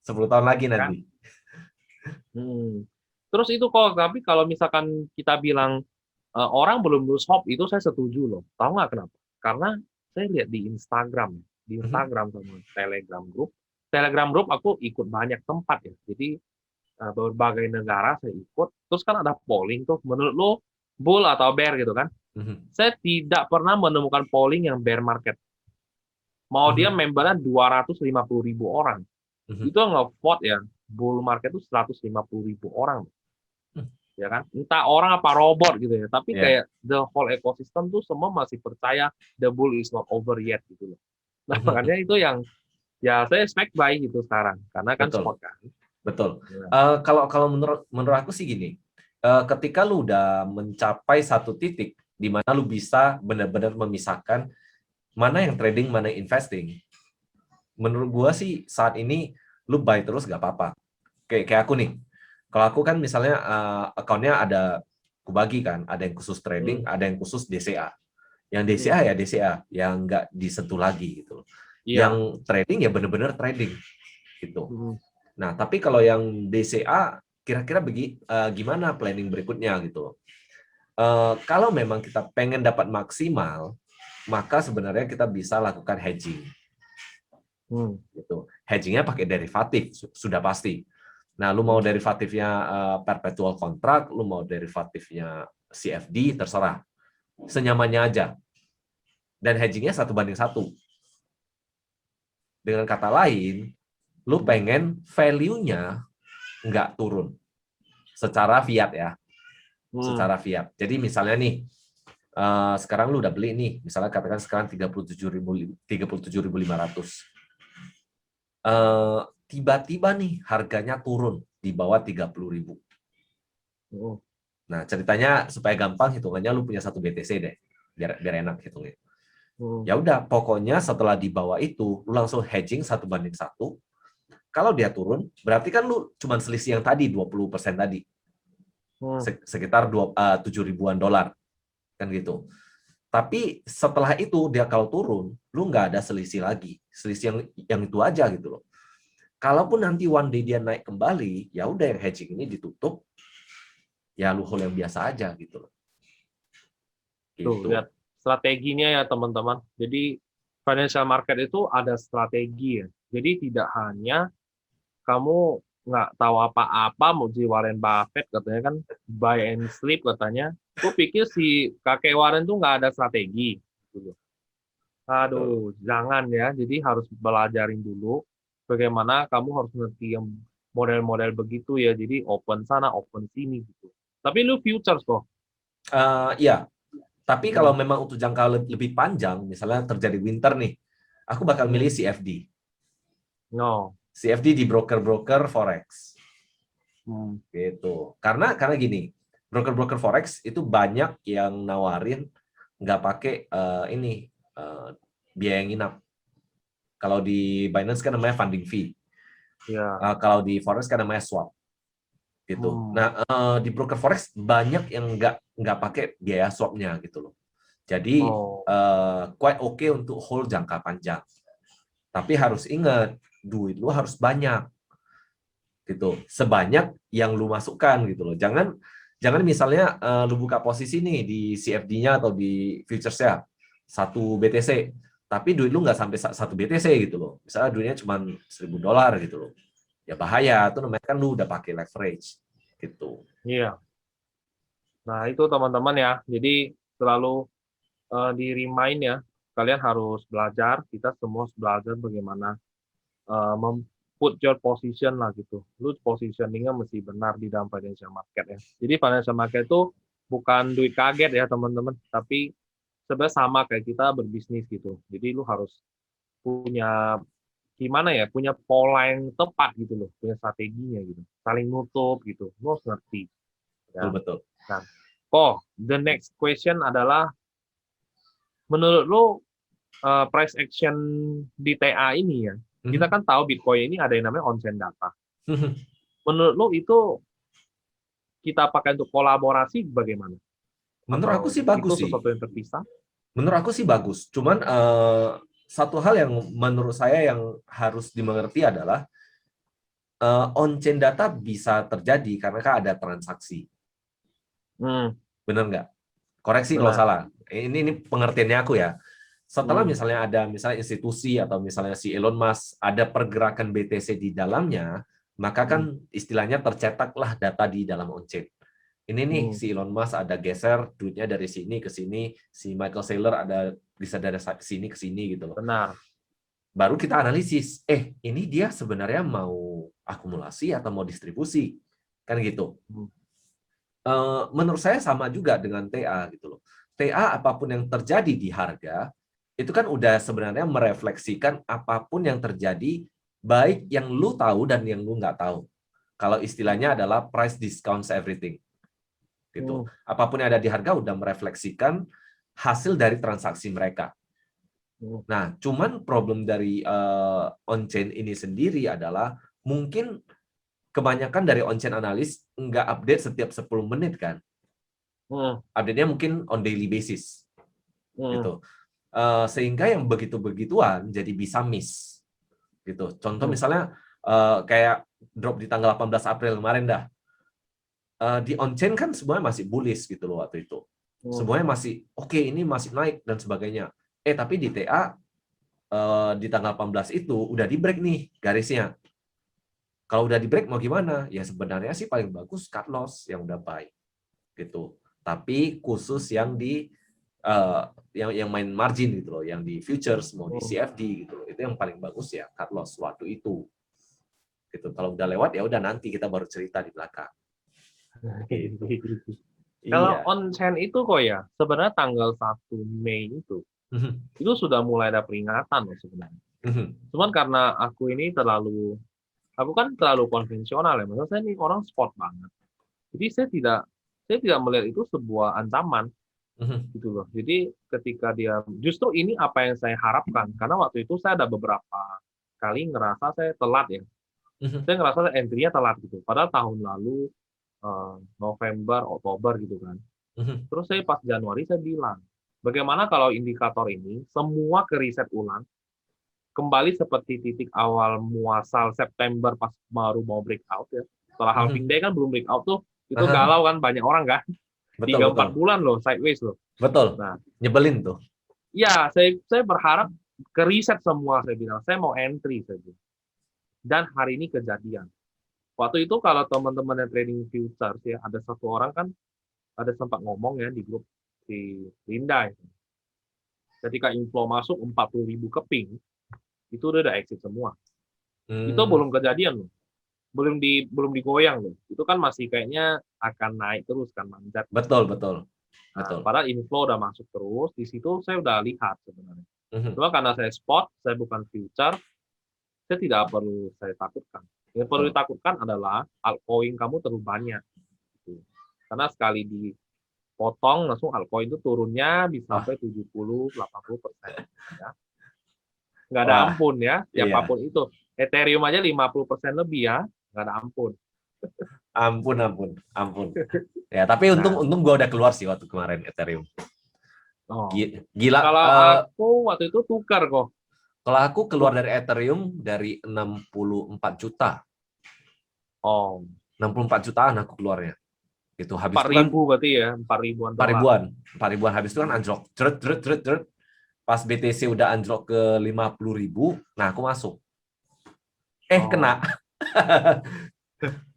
10 tahun lagi ya kan? nanti. Hmm. Terus itu kok, tapi kalau misalkan kita bilang orang belum lulus hop, itu saya setuju loh. Tahu nggak kenapa? Karena saya lihat di Mhm. Instagram sama Telegram grup aku ikut banyak tempat ya. Jadi berbagai negara saya ikut. Terus kan ada polling tuh, menurut lo bull atau bear gitu kan? Mhm. Saya tidak pernah menemukan polling yang bear market. Mau dia Mhm. membernya 250.000 orang. Mhm. Itu nge-vote ya, bull market itu 150.000 orang. Ya kan? Entah orang apa robot gitu ya. Tapi Ya. kayak the whole ecosystem tuh semua masih percaya the bull is not over yet gitu loh. Nah, Mhm. makanya itu yang ya saya expect buy gitu sekarang karena kan Betul, spot kan. betul. Ya. Kalau kalau menurut menurut aku sih gini, ketika lu udah mencapai satu titik di mana lu bisa benar-benar memisahkan mana yang trading, mana yang investing. Menurut gua sih saat ini lu buy terus nggak apa-apa. Kayak aku nih. Kalau aku kan misalnya akunnya ada aku bagi kan, ada yang khusus trading, Hmm. ada yang khusus DCA. Yang Hmm. DCA ya DCA, yang nggak disentuh lagi gitu. Iya. Yang trading ya benar-benar trading gitu. Hmm. Nah, tapi kalau yang DCA kira-kira gimana planning berikutnya gitu. Kalau memang kita pengen dapat maksimal, maka sebenarnya kita bisa lakukan hedging Hmm. gitu. Hedgingnya pakai derivatif sudah pasti. Nah, lu mau Hmm. derivatifnya perpetual contract, lu mau derivatifnya CFD, terserah. Senyamannya aja. Dan hedgingnya 1:1. Dengan kata lain, lu Hmm. pengen value-nya nggak turun secara fiat ya, Hmm. secara fiat. Jadi misalnya nih, sekarang lu udah beli nih, misalnya katakan sekarang 37.500. Tiba-tiba nih harganya turun di bawah 30.000. Hmm. Nah, ceritanya supaya gampang hitungannya lu punya satu BTC deh, biar enak hitungnya. Hmm. Ya udah, pokoknya setelah di bawah itu lu langsung hedging 1:1. Kalau dia turun, berarti kan lu cuma selisih yang tadi 20% tadi, Hmm. sekitar 7 ribuan dolar kan gitu. Tapi setelah itu dia kalau turun, lu nggak ada selisih lagi, selisih yang itu aja gitu loh. Kalaupun nanti one day dia naik kembali, ya udah yang hedging ini ditutup, ya lu hold yang biasa aja gitu loh. Tuh, lihat Gitu. strateginya ya teman-teman. Jadi financial market itu ada strategi ya. Jadi tidak hanya kamu nggak tahu apa-apa, mau si Warren Buffett katanya kan buy and sleep katanya. Gue pikir si kakek Warren tuh nggak ada strategi. Gitu. Betul. Aduh, jangan ya. Jadi harus belajarin dulu bagaimana kamu harus ngerti yang model-model begitu ya. Jadi open sana, open sini gitu. Tapi lu futures kok. Iya, tapi kalau Hmm. memang untuk jangka lebih panjang, misalnya terjadi winter nih, aku bakal milih Hmm. CFD. No. CFD di broker-broker forex. Gitu. Karena gini, broker-broker forex itu banyak yang nawarin nggak pakai ini biaya nginap. Kalau di Binance kan namanya funding fee. Ya. Kalau di forex kan namanya swap. Gitu. Hmm. Nah, di broker forex banyak yang nggak pakai biaya swapnya gitu loh. Jadi Oh. quite okay untuk hold jangka panjang. Tapi harus ingat, duit lu harus banyak gitu. Sebanyak yang lu masukkan gitu loh. Jangan jangan misalnya lu buka posisi nih di CFD-nya atau di futures-nya 1 BTC, tapi duit lu nggak sampai 1 BTC gitu loh. Misalnya duitnya cuma $1.000 gitu loh. Ya bahaya, itu namanya kan lu udah pakai leverage gitu. Iya. Nah, itu teman-teman ya. Jadi selalu di remind ya, kalian harus belajar, kita semua harus belajar bagaimana put your position lah gitu. Lu positioningnya mesti benar di dalam financial market ya. Jadi financial market itu bukan duit kaget ya teman-teman, tapi sebenarnya sama kayak kita berbisnis gitu. Jadi lu harus punya gimana ya, punya pola yang tepat gitu loh, punya strateginya gitu. Saling nutup gitu. Lu harus ngerti Betul ya. betul. Nah, the next question adalah menurut lu price action di TA ini ya, kita kan tahu Bitcoin ini ada yang namanya on-chain data. Menurut lu itu kita pakai untuk kolaborasi bagaimana? Menurut aku Atau sih itu bagus sih. sesuatu yang terpisah? Menurut aku sih bagus. Cuman satu hal yang menurut saya yang harus dimengerti adalah on-chain data bisa terjadi karena kan ada transaksi. Hmm, Benar nggak? Koreksi kalau benar. salah. Ini pengertiannya aku ya. Setelah Hmm, misalnya ada misalnya institusi atau misalnya si Elon Musk ada pergerakan BTC di dalamnya, maka hmm, kan istilahnya tercetaklah data di dalam on-chain. Ini nih hmm, si Elon Musk ada geser duitnya dari sini ke sini, si Michael Saylor ada bisa dari sini ke sini gitu loh. benar. Baru kita analisis, ini dia sebenarnya mau akumulasi atau mau distribusi, kan gitu. Hmm, Menurut saya sama juga dengan TA gitu loh. TA apapun yang terjadi di harga itu kan udah sebenarnya merefleksikan apapun yang terjadi, baik yang lu tahu dan yang lu nggak tahu. Kalau istilahnya adalah price discounts everything gitu. hmm, Apapun yang ada di harga udah merefleksikan hasil dari transaksi mereka. hmm, Nah, cuman problem dari on-chain ini sendiri adalah mungkin kebanyakan dari on-chain analis nggak update setiap 10 menit kan. hmm, Update-nya mungkin on daily basis hmm, gitu. Sehingga yang begitu-begituan jadi bisa miss gitu. Contoh hmm, misalnya kayak drop di tanggal 18 April kemarin dah. Di on-chain kan semuanya masih bullish gitu loh waktu itu. hmm, Semuanya masih oke, ini masih naik dan sebagainya. Tapi di TA di tanggal 18 itu udah di break nih garisnya. Kalau udah di break mau gimana? Ya sebenarnya sih paling bagus cut loss yang udah buy gitu. Tapi khusus yang di yang main margin gitu loh, yang di futures mau di hmm. CFD gitu loh. Itu yang paling bagus ya cut loss waktu itu. Gitu. Kalau udah lewat ya udah nanti kita baru cerita di belakang. Gitu. Kalau Iya. on-chain itu kok ya, sebenarnya tanggal 1 Mei itu sudah mulai ada peringatan loh sebenarnya. Cuman karena aku kan terlalu konvensional ya, maksudnya saya ini orang sport banget. Jadi saya tidak melihat itu sebuah ancaman gitu loh. Jadi ketika dia justru ini apa yang saya harapkan karena waktu itu saya ada beberapa kali ngerasa saya telat ya. Saya ngerasa entry-nya telat gitu. Padahal tahun lalu November, Oktober gitu kan. Terus saya pas Januari saya bilang, bagaimana kalau indikator ini semua ke riset ulang kembali seperti titik awal muasal September pas baru mau breakout ya. Setelah halving day kan belum breakout tuh, itu galau kan banyak orang kan. Betul Tiga betul empat bulan loh sideways loh. betul. Nah, Nyebelin tuh. ya saya berharap ke riset semua saya bilang. Saya mau entry saja. Dan hari ini kejadian. Waktu itu kalau teman-teman yang trading futures ya, ada satu orang kan ada sempat ngomong ya di grup si Linda. Ketika inflow masuk 40.000 keping, itu udah ada exit semua. Itu Hmm, belum kejadian loh. Belum digoyang loh. Itu kan masih kayaknya akan naik terus kan manjat. betul betul Nah, betul. padahal inflow udah masuk terus, di situ saya udah lihat sebenarnya. Cuma karena saya spot, saya bukan future, saya tidak perlu saya takutkan. Yang perlu Betul. ditakutkan adalah altcoin kamu terlalu banyak. Gitu. Karena sekali dipotong langsung altcoin itu turunnya bisa Wah, sampai 70-80%. Ya. Nggak ada wah, ampun ya, iya. siapapun itu. Ethereum aja 50% lebih ya, nggak ada ampun. Ampun, ampun, ampun. Ya, tapi untung Nah, untung gua udah keluar sih waktu kemarin Ethereum. oh. Gila. Kalau aku waktu itu tukar kok. Kalau aku keluar Tuk- dari Ethereum dari 64 juta. Oh, 64 jutaan aku keluarnya. Itu habis empat itu kan ribu berarti ya, 4 ribuan 4 dolar. ribuan. 4 ribuan habis itu kan anjlok. Jeret, jeret, jeret, jeret. Pas BTC udah anjlok ke 50.000, nah aku masuk. Kena. Oh.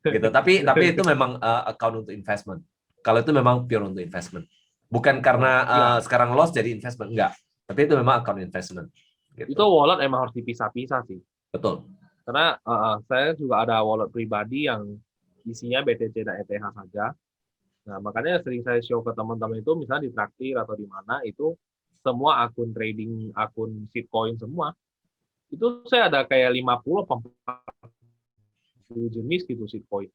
Gitu. Tapi itu memang account untuk investment. Kalau itu memang pure untuk investment. Bukan karena Oh, iya. sekarang loss jadi investment, enggak. Tapi itu memang account investment. Itu Gitu. wallet emang harus dipisah-pisah sih. Betul. Karena saya juga ada wallet pribadi yang isinya BTC dan ETH saja. Nah, makanya sering saya show ke teman-teman itu, misalnya di Traktir atau di mana, itu semua akun trading, akun shitcoin semua. Itu saya ada kayak 50 atau 40 jenis gitu shitcoin.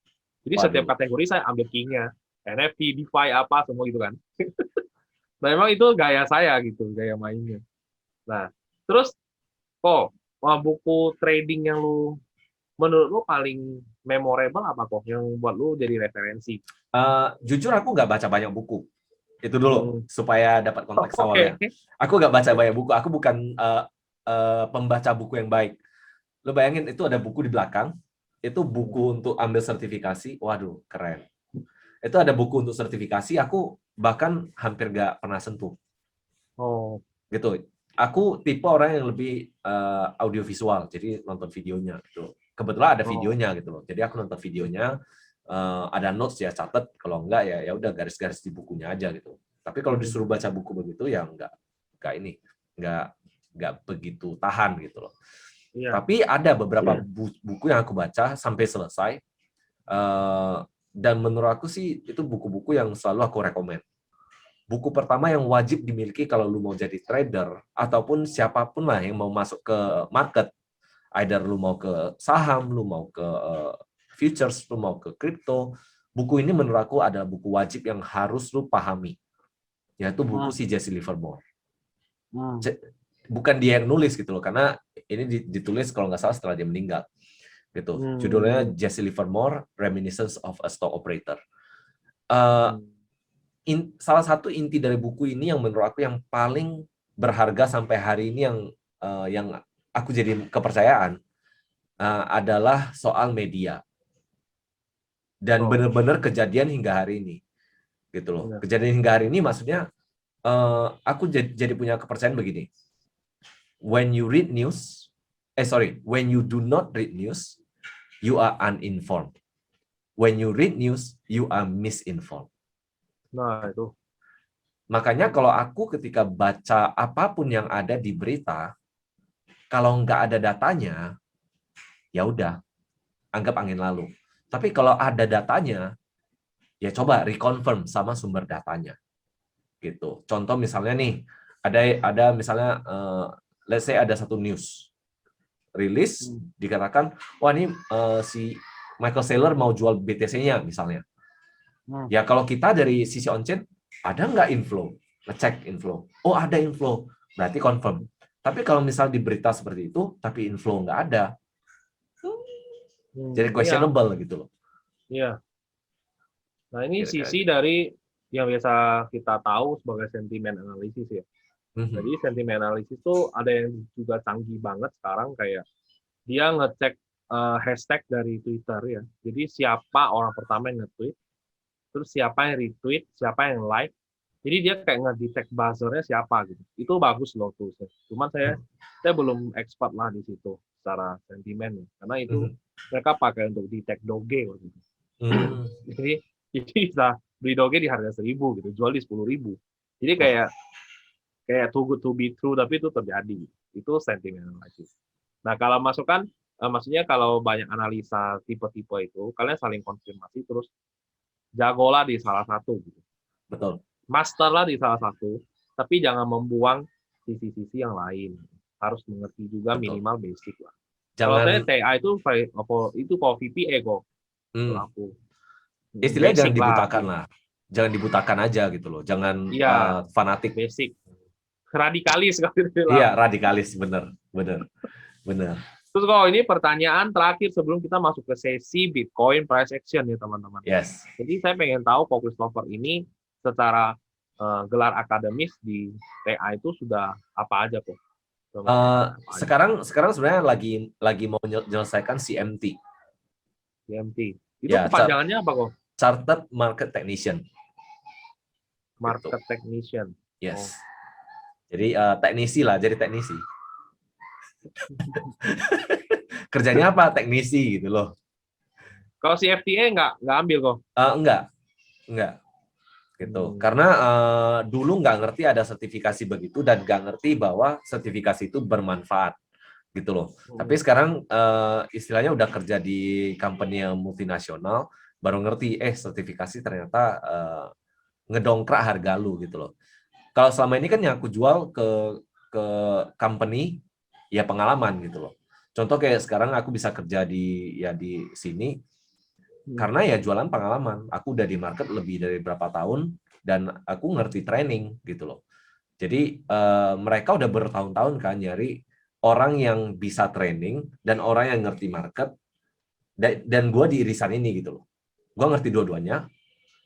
Jadi setiap Waduh. kategori saya ambil key-nya. NFT, DeFi, apa, semua gitu kan. Nah, memang itu gaya saya gitu, gaya mainnya. Nah, terus kok buku trading yang menurut lu paling memorable apa kok yang buat lu jadi referensi? Jujur aku nggak baca banyak buku. Itu dulu Hmm. supaya dapat konteks awalnya. Oke. Aku nggak baca banyak buku. Aku bukan pembaca buku yang baik. Lo bayangin itu ada buku di belakang. Itu buku untuk ambil sertifikasi. Waduh, keren. Itu ada buku untuk sertifikasi. Aku bahkan hampir nggak pernah sentuh. Oh. Gitu. Aku tipe orang yang lebih audiovisual. Jadi nonton videonya gitu. Kebetulan ada Oh. videonya gitu loh. Jadi aku nonton videonya, ada notes ya catat. Kalau enggak ya udah garis-garis di bukunya aja gitu. Tapi kalau Hmm. disuruh baca buku begitu ya enggak ini, enggak begitu tahan gitu loh. Iya. Tapi ada beberapa buku yang aku baca sampai selesai, dan menurut aku sih itu buku-buku yang selalu aku rekomend. Buku pertama yang wajib dimiliki kalau lu mau jadi trader ataupun siapapun lah yang mau masuk ke market, either lu mau ke saham, lu mau ke futures, lu mau ke crypto, buku ini menurut aku adalah buku wajib yang harus lu pahami, yaitu buku Hmm. si Jesse Livermore. Hmm. Bukan dia yang nulis gitu loh, karena ini ditulis kalau nggak salah setelah dia meninggal. Gitu. Judulnya Hmm. Jesse Livermore, Reminiscence of a Stock Operator. Uh, Hmm. Salah satu inti dari buku ini yang menurut aku yang paling berharga sampai hari ini yang aku jadi kepercayaan adalah soal media, dan Oh. benar-benar kejadian hingga hari ini gitu loh. Iya. Kejadian hingga hari ini maksudnya aku jadi punya kepercayaan begini. When you read news, when you do not read news, you are uninformed. When you read news, you are misinformed. Nah, itu. Makanya kalau aku ketika baca apapun yang ada di berita, kalau nggak ada datanya, ya udah, anggap angin lalu. Tapi kalau ada datanya, ya coba reconfirm sama sumber datanya. Gitu. Contoh misalnya nih, ada misalnya, let's say ada satu news rilis Hmm. dikatakan, wah ini si Michael Saylor mau jual BTC-nya misalnya. Hmm. Ya kalau kita dari sisi on-chain, ada nggak inflow? Ngecek inflow. Oh ada inflow, berarti confirm. Tapi kalau misal di berita seperti itu, tapi inflow nggak ada, jadi Hmm. Iya. questionable gitu loh. Iya. Nah, ini Kira-kira sisi gitu. dari yang biasa kita tahu sebagai sentimen analisis ya. Jadi sentimen analisis itu ada yang juga canggih banget sekarang, kayak dia ngecek hashtag dari Twitter ya. Jadi siapa orang pertama yang nge-tweet, terus siapa yang retweet, siapa yang like. Jadi dia kayak ngedetect buzzer-nya siapa gitu. Itu bagus loh tuh. Cuman saya belum expert lah di situ secara sentimen ya. Karena itu mereka pakai untuk detect doge gitu. Jadi bisa beli doge di harga 1.000 gitu, jual di 10.000. Jadi Wah, kayak too good to be true, tapi itu terjadi. Itu sentimen analisis. Nah, kalau masukan, maksudnya kalau banyak analisa tipe-tipe itu, kalian saling konfirmasi, terus jagolah di salah satu gitu. betul, Masterlah di salah satu, tapi jangan membuang sisi-sisi yang lain. Harus mengerti juga betul. minimal basic lah. Kalau saya Jangan TA itu apa itu kok VPA kok untuk hmm, aku. istilahnya jangan Basic lah. dibutakan lah. Jangan dibutakan aja gitu loh. Jangan Iya, fanatik. basic. Radikalis kalau Iya, dibilang. radikalis bener, bener, bener. Terus kok ini pertanyaan terakhir sebelum kita masuk ke sesi Bitcoin price action ya teman-teman. Yes. Jadi saya pengen tahu kok Christopher ini secara gelar akademis di TA itu sudah apa aja kok? Sekarang sebenarnya lagi mau menyelesaikan CMT. CMT. Itu Ya, kepanjangannya apa kok? Chartered Market Technician. Market Gitu. Technician. Yes. Jadi teknisi lah, jadi teknisi. Kerjanya apa? Teknisi gitu loh. Kalau CFTA nggak ambil kok? Enggak. Gitu. Karena dulu nggak ngerti ada sertifikasi begitu dan nggak ngerti bahwa sertifikasi itu bermanfaat gitu loh. Tapi sekarang istilahnya udah kerja di company yang multinasional, baru ngerti sertifikasi ternyata ngedongkrak harga lu gitu loh. Kalau selama ini kan yang aku jual ke company ya pengalaman gitu loh. Contoh kayak sekarang aku bisa kerja di sini karena ya jualan pengalaman. Aku udah di market lebih dari berapa tahun dan aku ngerti training gitu loh. Jadi mereka udah bertahun-tahun kan nyari orang yang bisa training dan orang yang ngerti market dan gue di irisan ini gitu loh. Gue ngerti dua-duanya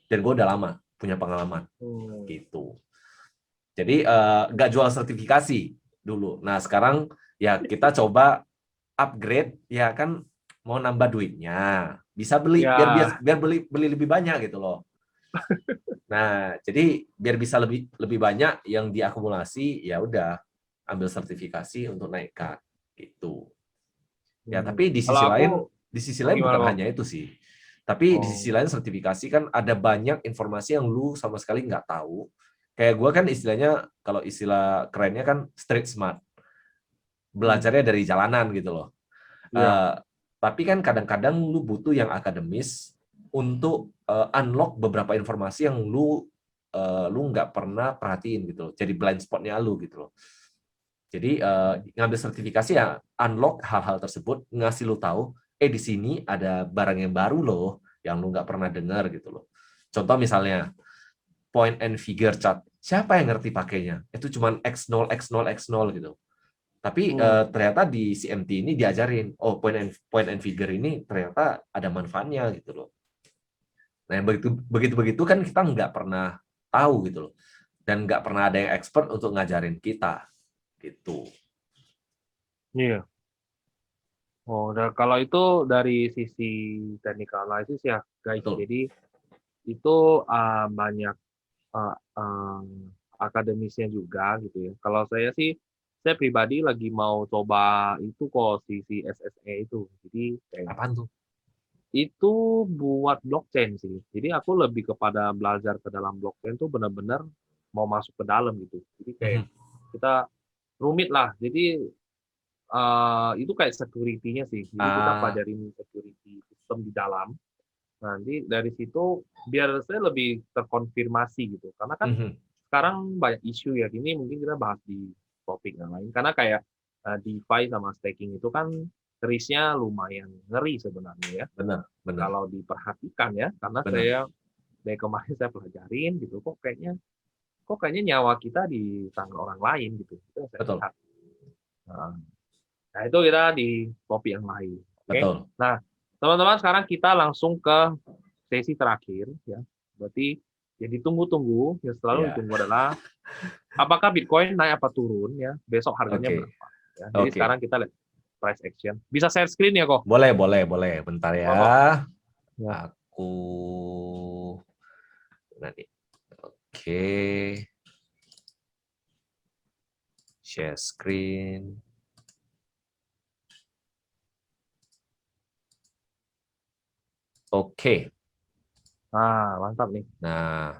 dan gue udah lama punya pengalaman gitu. Jadi nggak jual sertifikasi dulu. Nah sekarang ya kita coba upgrade ya kan mau nambah duitnya bisa beli Ya. biar beli lebih banyak gitu loh. Nah jadi biar bisa lebih banyak yang diakumulasi ya udah ambil sertifikasi untuk naikkan gitu. Ya tapi Kalau aku di sisi lain gimana bukan kok? hanya itu sih. Tapi di sisi Oh, lain sertifikasi kan ada banyak informasi yang lu sama sekali nggak tahu. Kayak gue kan istilahnya, kalau istilah kerennya kan street smart. Belajarnya dari jalanan gitu loh. iya. Tapi kan kadang-kadang lu butuh yang akademis untuk unlock beberapa informasi yang lu nggak pernah perhatiin gitu loh. Jadi blind spotnya lu gitu loh. Jadi ngambil sertifikasi ya unlock hal-hal tersebut, ngasih lu tahu, di sini ada barang yang baru loh, yang lu nggak pernah dengar gitu loh. Contoh misalnya point and figure chart, siapa yang ngerti pakainya? Itu cuma X0 X0 X0 gitu. Tapi ternyata di CMT ini diajarin, oh point and figure ini ternyata ada manfaatnya gitu loh. Nah yang begitu kan kita nggak pernah tahu gitu loh, dan nggak pernah ada yang expert untuk ngajarin kita gitu. Iya. Oh, kalau itu dari sisi technical analysis ya, guys. Betul. Jadi itu banyak akademisnya juga gitu ya. Kalau saya sih, saya pribadi lagi mau coba itu kok sisi SSE itu. Jadi kayak Apaan tuh? itu buat blockchain sih. Jadi aku lebih kepada belajar ke dalam blockchain tuh benar-benar mau masuk ke dalam gitu. Jadi kayak kita rumit lah. Jadi itu kayak security-nya sih. Jadi kita Ah, pelajarin security sistem di dalam. Nanti dari situ biar saya lebih terkonfirmasi gitu. Karena kan sekarang banyak isu ya. Ini mungkin kita bahas di topik yang lain. Karena kayak DeFi sama staking itu kan risk-nya lumayan ngeri sebenarnya ya. benar, benar, Kalau diperhatikan ya. Karena benar. saya dari kemarin saya pelajarin gitu. Kok kayaknya nyawa kita di tangan orang lain gitu. Itu yang saya Betul, lihat. Nah, itu kita di topik yang lain. Oke. betul. Nah, teman-teman sekarang kita langsung ke sesi terakhir ya. Berarti yang ditunggu-tunggu, yang selalu Ya, ditunggu adalah apakah Bitcoin naik apa turun ya, besok harganya oke, berapa ya. Jadi oke. sekarang kita lihat price action. Bisa share screen ya kok? Boleh, boleh, boleh. Bentar ya. Apa kok? Ya. Aku nanti. Oke. Share screen. Oke. Nah, mantap nih. Nah,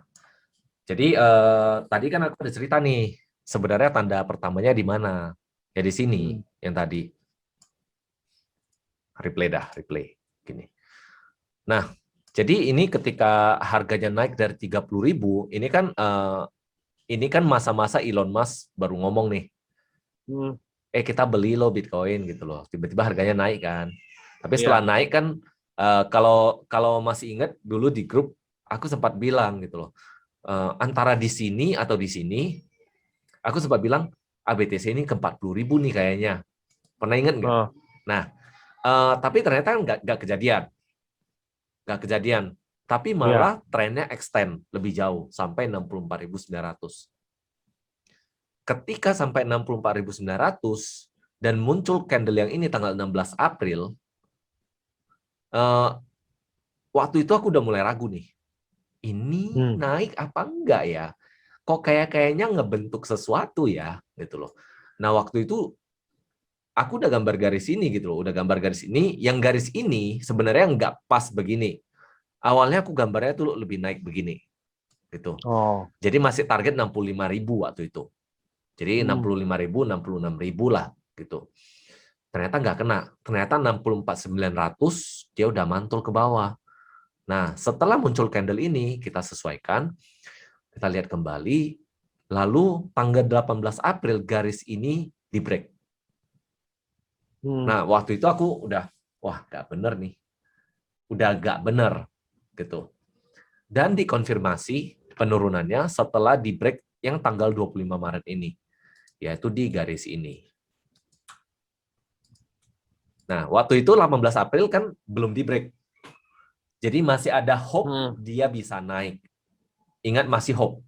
jadi tadi kan aku ada cerita nih. Sebenarnya tanda pertamanya di mana? Ya di sini, yang tadi. Replay. Gini. Nah, jadi ini ketika harganya naik dari 30.000, ini kan masa-masa Elon Musk baru ngomong nih. kita beli loh Bitcoin gitu loh. Tiba-tiba harganya naik kan. Tapi setelah Iya. naik kan, kalau masih ingat dulu di grup aku sempat bilang gitu loh, antara di sini atau di sini, aku sempat bilang ABTC ini ke 40.000 nih kayaknya. Pernah ingat nggak? Oh. Nah, tapi ternyata nggak kejadian, nggak kejadian. Tapi Iya. malah trennya extend lebih jauh sampai 64.900. Ketika sampai 64.900 dan muncul candle yang ini tanggal 16 April, eh, waktu itu aku udah mulai ragu nih. Ini Hmm. naik apa enggak ya? Kok kayaknya ngebentuk sesuatu ya, gitu loh. Nah, waktu itu aku udah gambar garis ini gitu loh, udah gambar garis ini, yang garis ini sebenarnya nggak pas begini. Awalnya aku gambarnya tuh lebih naik begini, gitu. Oh. Jadi masih target 65.000 waktu itu. Jadi Hmm. 65.000, 66.000 lah, gitu. Ternyata nggak kena. Ternyata 64.900 dia udah mantul ke bawah. Nah, setelah muncul candle ini, kita sesuaikan, kita lihat kembali, lalu tanggal 18 April garis ini di break. Hmm. Nah, waktu itu aku udah, wah, nggak bener nih. Udah nggak bener, gitu. Dan dikonfirmasi penurunannya setelah di break yang tanggal 25 Maret ini, yaitu di garis ini. Nah, waktu itu 18 April kan belum di break. Jadi masih ada hope Hmm. dia bisa naik. Ingat, masih hope.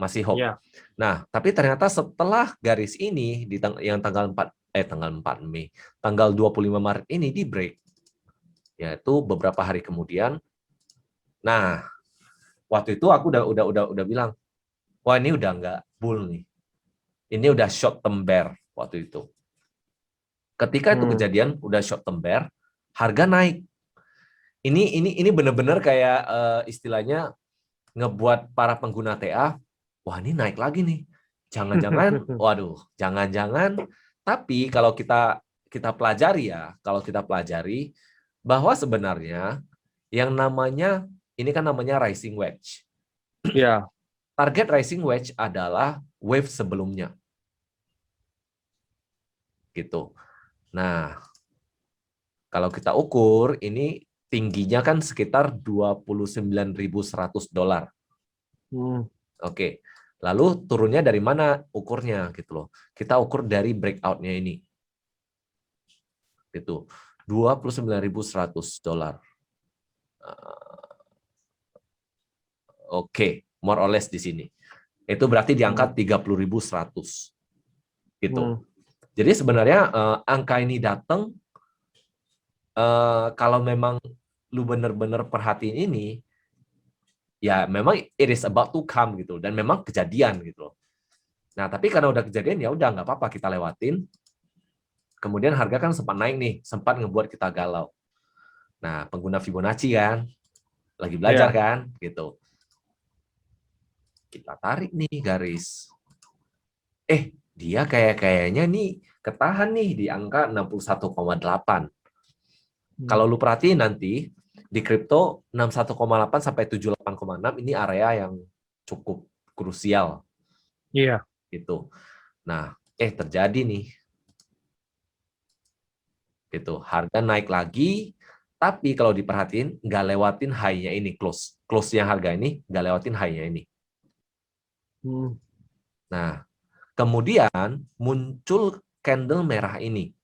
Masih hope. Iya. Nah, tapi ternyata setelah garis ini yang tanggal 4 tanggal 4 Mei, tanggal 25 Maret ini di break, yaitu beberapa hari kemudian. Nah, waktu itu aku udah bilang, wah ini udah nggak bull nih. Ini udah short term bear waktu itu. Ketika itu Hmm. kejadian udah short term bear, harga naik. Ini benar-benar kayak istilahnya ngebuat para pengguna TA, wah ini naik lagi nih. Jangan-jangan, waduh, jangan-jangan. Tapi kalau kita pelajari ya, kalau kita pelajari bahwa sebenarnya yang namanya ini kan namanya rising wedge. Iya. Target rising wedge adalah wave sebelumnya, gitu. Nah, kalau kita ukur ini tingginya kan sekitar 29.100 dolar. Hmm. Oke. Lalu turunnya dari mana ukurnya gitu loh. Kita ukur dari breakout-nya ini. Gitu. 29.100 dolar. Oke, more or less di sini. Itu berarti di Hmm. angka 30.100 gitu. Hmm. Jadi sebenarnya angka ini datang kalau memang lu bener-bener perhatiin ini, ya memang it is about to come gitu, dan memang kejadian gitu loh. Nah, tapi karena udah kejadian ya udah nggak apa-apa kita lewatin. Kemudian harga kan sempat naik nih, sempat ngebuat kita galau. Nah, pengguna Fibonacci kan, lagi belajar Iya. kan, gitu. Kita tarik nih garis. Dia kayaknya nih ketahan nih di angka 61,8. Hmm. Kalau lu perhatiin nanti di kripto 61,8 sampai 78,6 ini area yang cukup krusial Iya. gitu. Nah, terjadi nih gitu. Harga naik lagi, tapi kalau diperhatiin nggak lewatin high-nya ini, close-nya harga ini nggak lewatin high-nya ini. Hmm. Nah, kemudian muncul candle merah ini.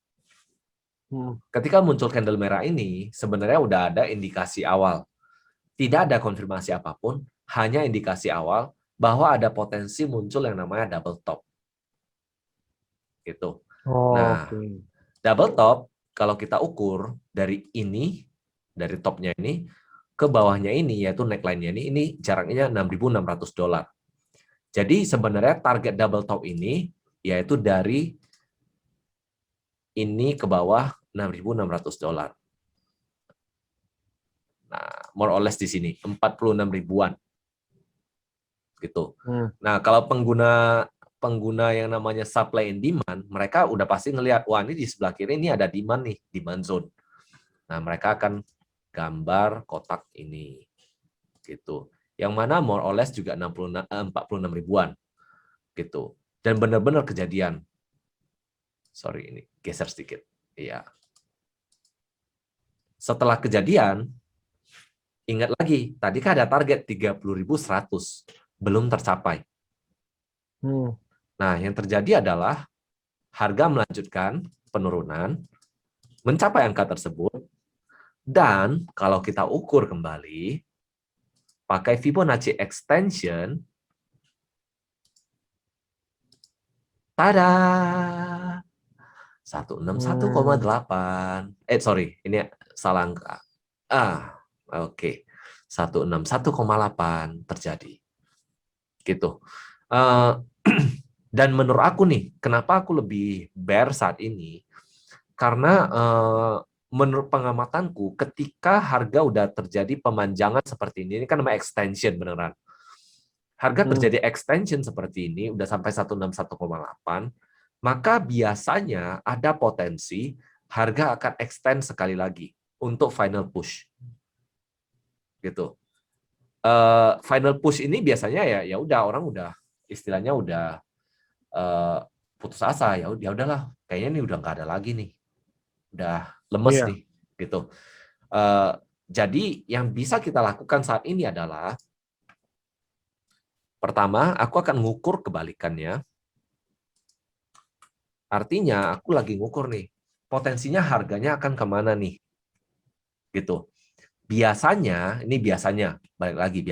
Hmm. Ketika muncul candle merah ini, sebenarnya udah ada indikasi awal. Tidak ada konfirmasi apapun, hanya indikasi awal bahwa ada potensi muncul yang namanya double top. Gitu. Nah, Oke. double top kalau kita ukur dari ini, dari topnya ini ke bawahnya ini, yaitu neckline-nya ini jaraknya 6.600 dolar. Jadi sebenarnya target double top ini yaitu dari ini ke bawah 6.600 dolar. Nah, more or less di sini 46 ribuan gitu. Hmm. Nah, kalau pengguna yang namanya supply and demand, mereka udah pasti ngelihat, wah ini di sebelah kiri ini ada demand nih, demand zone. Nah, mereka akan gambar kotak ini gitu. Yang mana more or less juga 46 ribuan gitu. Dan benar-benar kejadian. Sorry, ini geser sedikit. Iya. Setelah kejadian, ingat lagi, tadi kan ada target 30.100, belum tercapai. Nah, yang terjadi adalah harga melanjutkan penurunan, mencapai angka tersebut, dan kalau kita ukur kembali, pakai Fibonacci extension, tada! 161,8. Sorry, ini salah angka. Oke. 161,8 terjadi. Gitu. Eh, dan menurut aku nih, kenapa aku lebih bear saat ini? Karena menurut pengamatanku, ketika harga udah terjadi pemanjangan seperti ini kan namanya extension beneran. Harga terjadi extension seperti ini, udah sampai 161,8, maka biasanya ada potensi harga akan extend sekali lagi untuk final push. Gitu. Final push ini biasanya ya udah orang udah istilahnya udah putus asa, ya udahlah, kayaknya ini udah nggak ada lagi nih. Udah lemes nih, gitu. Jadi yang bisa kita lakukan saat ini adalah pertama, aku akan ngukur kebalikannya. Artinya, aku lagi ngukur nih, potensinya harganya akan kemana nih? Gitu. Biasanya, ini biasanya, balik lagi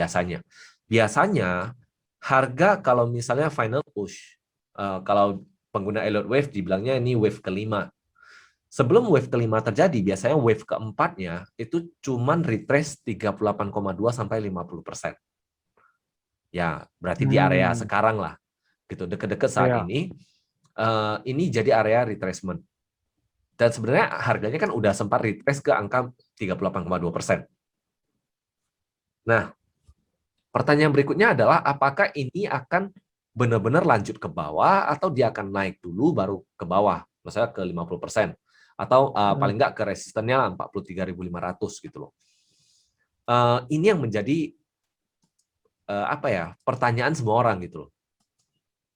biasanya harga kalau misalnya final push, kalau pengguna Elliott Wave dibilangnya ini wave kelima. Sebelum wave kelima terjadi, biasanya wave keempatnya itu cuman retrace 38,2 sampai 50%. Ya, berarti di area sekarang lah. Gitu, deket-deket saat ini jadi area retracement. Dan sebenarnya harganya kan udah sempat retrace ke angka 38,2%. Nah, pertanyaan berikutnya adalah apakah ini akan benar-benar lanjut ke bawah atau dia akan naik dulu baru ke bawah, misalnya ke 50%. Atau paling nggak ke resistennya 43.500 gitu loh. Ini yang menjadi pertanyaan semua orang gitu loh.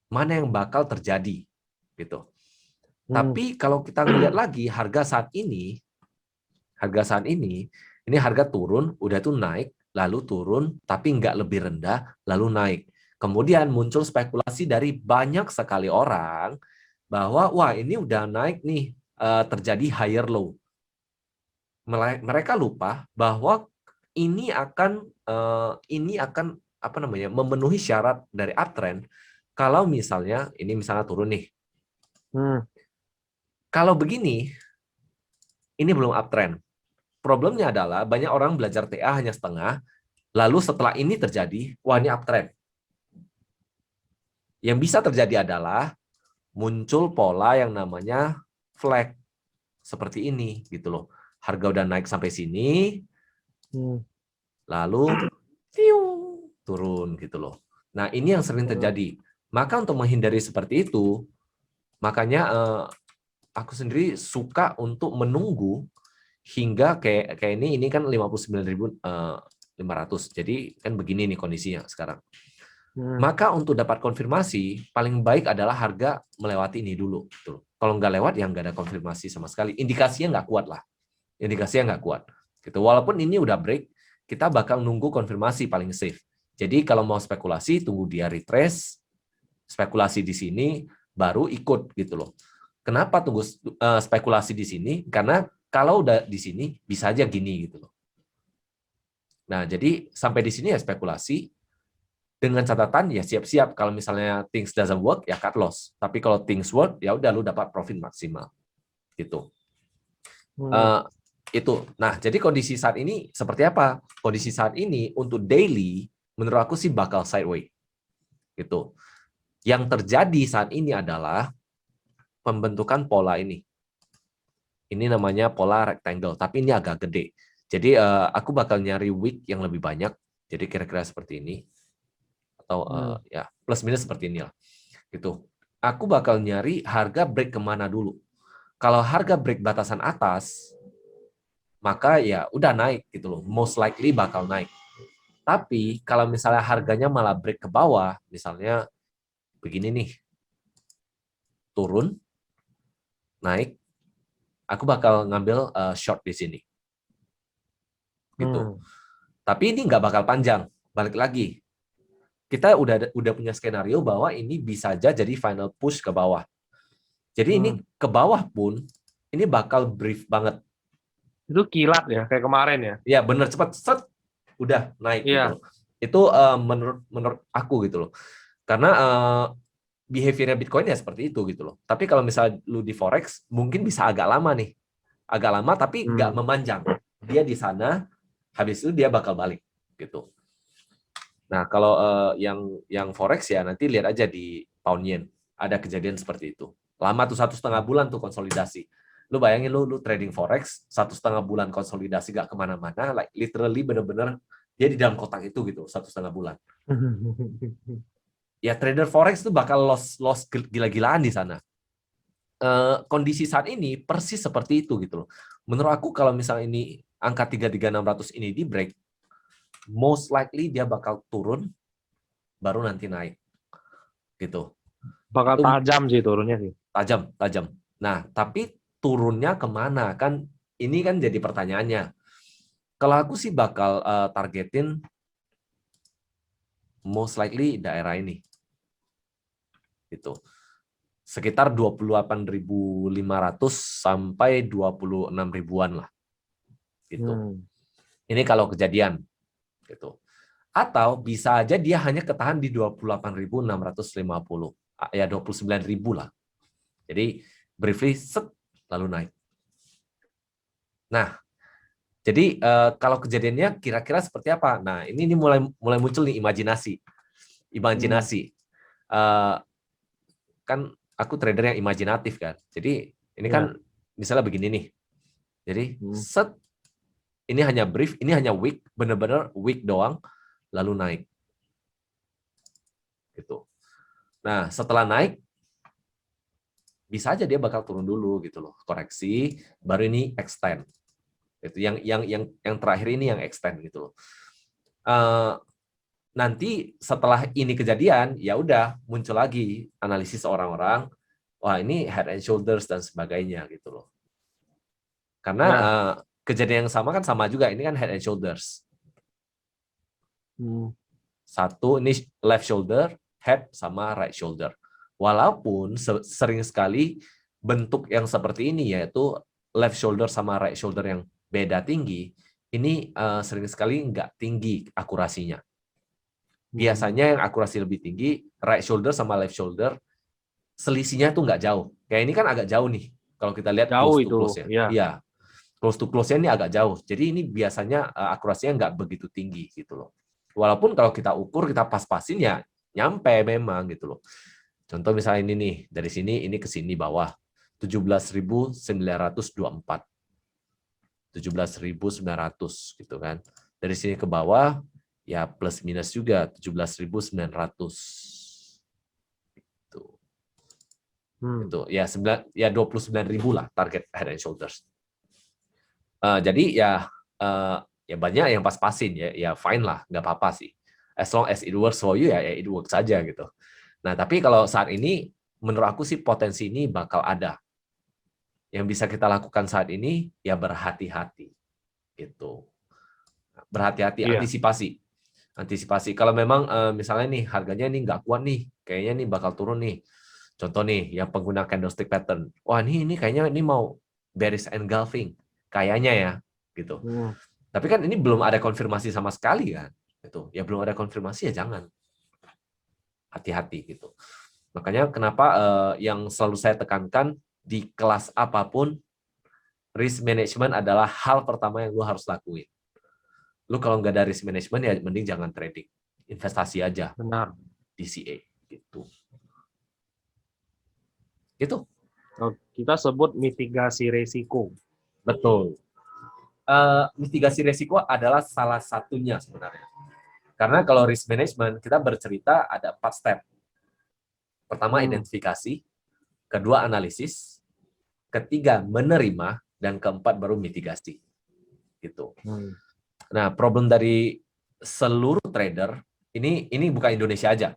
Mana yang bakal terjadi gitu. Tapi kalau kita ngelihat lagi harga saat ini ini harga turun, udah tuh naik, lalu turun, tapi nggak lebih rendah, lalu naik. Kemudian muncul spekulasi dari banyak sekali orang bahwa wah ini udah naik nih, terjadi higher low. Mereka lupa bahwa ini akan memenuhi syarat dari uptrend kalau misalnya ini misalnya turun nih. Kalau begini, ini belum uptrend. Problemnya adalah banyak orang belajar TA hanya setengah, lalu setelah ini terjadi, wah ini uptrend. Yang bisa terjadi adalah muncul pola yang namanya flag seperti ini gitu loh. Harga udah naik sampai sini, lalu turun gitu loh. Nah, ini yang sering terjadi. Maka untuk menghindari seperti itu, makanya aku sendiri suka untuk menunggu hingga kayak ini kan 59.500. Jadi kan begini nih kondisinya sekarang. Maka untuk dapat konfirmasi, paling baik adalah harga melewati ini dulu. Gitu. Kalau nggak lewat, ya nggak ada konfirmasi sama sekali. Indikasinya nggak kuat lah. Indikasinya nggak kuat. Gitu. Walaupun ini udah break, kita bakal nunggu konfirmasi paling safe. Jadi kalau mau spekulasi, tunggu dia retrace, spekulasi di sini, baru ikut gitu loh. Kenapa tunggu spekulasi di sini? Karena kalau udah di sini, bisa aja gini gitu loh. Nah, jadi sampai di sini ya spekulasi, dengan catatan ya siap-siap kalau misalnya things doesn't work ya cut loss. Tapi kalau things work ya udah lu dapat profit maksimal gitu. Itu. Nah, jadi kondisi saat ini seperti apa? Kondisi saat ini untuk daily menurut aku sih bakal sideways. Gitu. Yang terjadi saat ini adalah pembentukan pola ini. Ini namanya pola rectangle, tapi ini agak gede. Jadi aku bakal nyari wick yang lebih banyak. Jadi kira-kira seperti ini. Atau ya plus minus seperti ini lah. Gitu. Aku bakal nyari harga break kemana dulu. Kalau harga break batasan atas, maka ya udah naik gitu loh. Most likely bakal naik. Tapi kalau misalnya harganya malah break ke bawah, misalnya begini nih, turun, naik, aku bakal ngambil short di sini. Gitu. Tapi ini nggak bakal panjang. Balik lagi, kita udah punya skenario bahwa ini bisa aja jadi final push ke bawah. Jadi ini ke bawah pun ini bakal brief banget. Itu kilat ya, kayak kemarin ya. Ya bener, cepat set udah naik gitu Iya. loh. Itu menurut aku gitu loh. Karena behaviornya Bitcoin ya seperti itu gitu loh. Tapi kalau misalnya lu di forex mungkin bisa agak lama nih. Agak lama tapi nggak memanjang. Dia di sana, habis itu dia bakal balik gitu. Nah, kalau yang forex ya nanti lihat aja di pound yen. Ada kejadian seperti itu. Lama tuh 1,5 bulan tuh konsolidasi. Lu bayangin lu trading forex 1,5 bulan konsolidasi gak kemana-mana, like literally bener-bener dia di dalam kotak itu gitu 1,5 bulan. Ya trader forex tuh bakal loss gila-gilaan di sana. Kondisi saat ini persis seperti itu gitu loh. Menurut aku kalau misalnya ini angka 33.600 ini di break, most likely dia bakal turun baru nanti naik gitu. Bakal Itu tajam sih turunnya sih. tajam. Nah, tapi turunnya kemana kan? Ini kan jadi pertanyaannya. Kalau aku sih bakal targetin most likely daerah ini, gitu. Sekitar 28.500 sampai 26 ribuan lah, gitu. Ini kalau kejadian, gitu. Atau bisa aja dia hanya ketahan di 28.650, ya 29.000 lah. Jadi briefly set lalu naik. Nah, jadi kalau kejadiannya kira-kira seperti apa? Nah, ini mulai muncul nih imajinasi. Kan aku trader yang imajinatif kan. Jadi ini kan misalnya begini nih. Jadi set ini hanya brief, ini hanya week, benar-benar week doang, lalu naik. Gitu. Nah, setelah naik bisa aja dia bakal turun dulu gitu loh, koreksi, baru ini extend. Itu yang terakhir ini yang extend gitu loh. Nanti setelah ini kejadian, ya udah muncul lagi analisis orang-orang, wah ini head and shoulders dan sebagainya gitu loh. Karena kejadian yang sama kan sama juga, ini kan head and shoulders. Satu ini left shoulder, head sama right shoulder. Walaupun sering sekali bentuk yang seperti ini yaitu left shoulder sama right shoulder yang beda tinggi, ini sering sekali nggak tinggi akurasinya. Biasanya yang akurasi lebih tinggi, right shoulder sama left shoulder, selisihnya tuh nggak jauh. Kayak ini kan agak jauh nih, kalau kita lihat Jauh close to itu, close-nya. ya. Iya, close to close-nya ini agak jauh. Jadi ini biasanya akurasinya nggak begitu tinggi gitu loh. Walaupun kalau kita ukur, kita pas-pasin ya nyampe memang gitu loh. Contoh misalnya ini nih, dari sini ini ke sini bawah, 17.924. 17.900 gitu kan. Dari sini ke bawah ya plus minus juga 17.900. Gitu. Itu ya 29.000 lah target head and shoulders. Jadi ya banyak yang pas-pasin ya fine lah, nggak apa-apa sih. As long as it works for you ya it works saja gitu. Nah, tapi kalau saat ini menurut aku sih potensi ini bakal ada. Yang bisa kita lakukan saat ini ya berhati-hati gitu. Berhati-hati, antisipasi. Antisipasi. Kalau memang misalnya nih harganya nih nggak kuat nih, kayaknya nih bakal turun nih. Contoh nih yang pengguna candlestick pattern. Wah, ini kayaknya ini mau bearish engulfing. Kayaknya ya gitu. Tapi kan ini belum ada konfirmasi sama sekali kan. Gitu. Ya belum ada konfirmasi ya jangan. Hati-hati gitu. Makanya kenapa yang selalu saya tekankan di kelas apapun, risk management adalah hal pertama yang lu harus lakuin. Lu kalau nggak ada risk management ya mending jangan trading. Investasi aja. Benar. DCA gitu. Gitu. Kita sebut mitigasi resiko. Betul. Mitigasi resiko adalah salah satunya sebenarnya. Karena kalau risk management kita bercerita ada 4 step. Pertama identifikasi, kedua analisis, ketiga menerima, dan keempat baru mitigasi. Gitu. Nah, problem dari seluruh trader ini bukan Indonesia aja.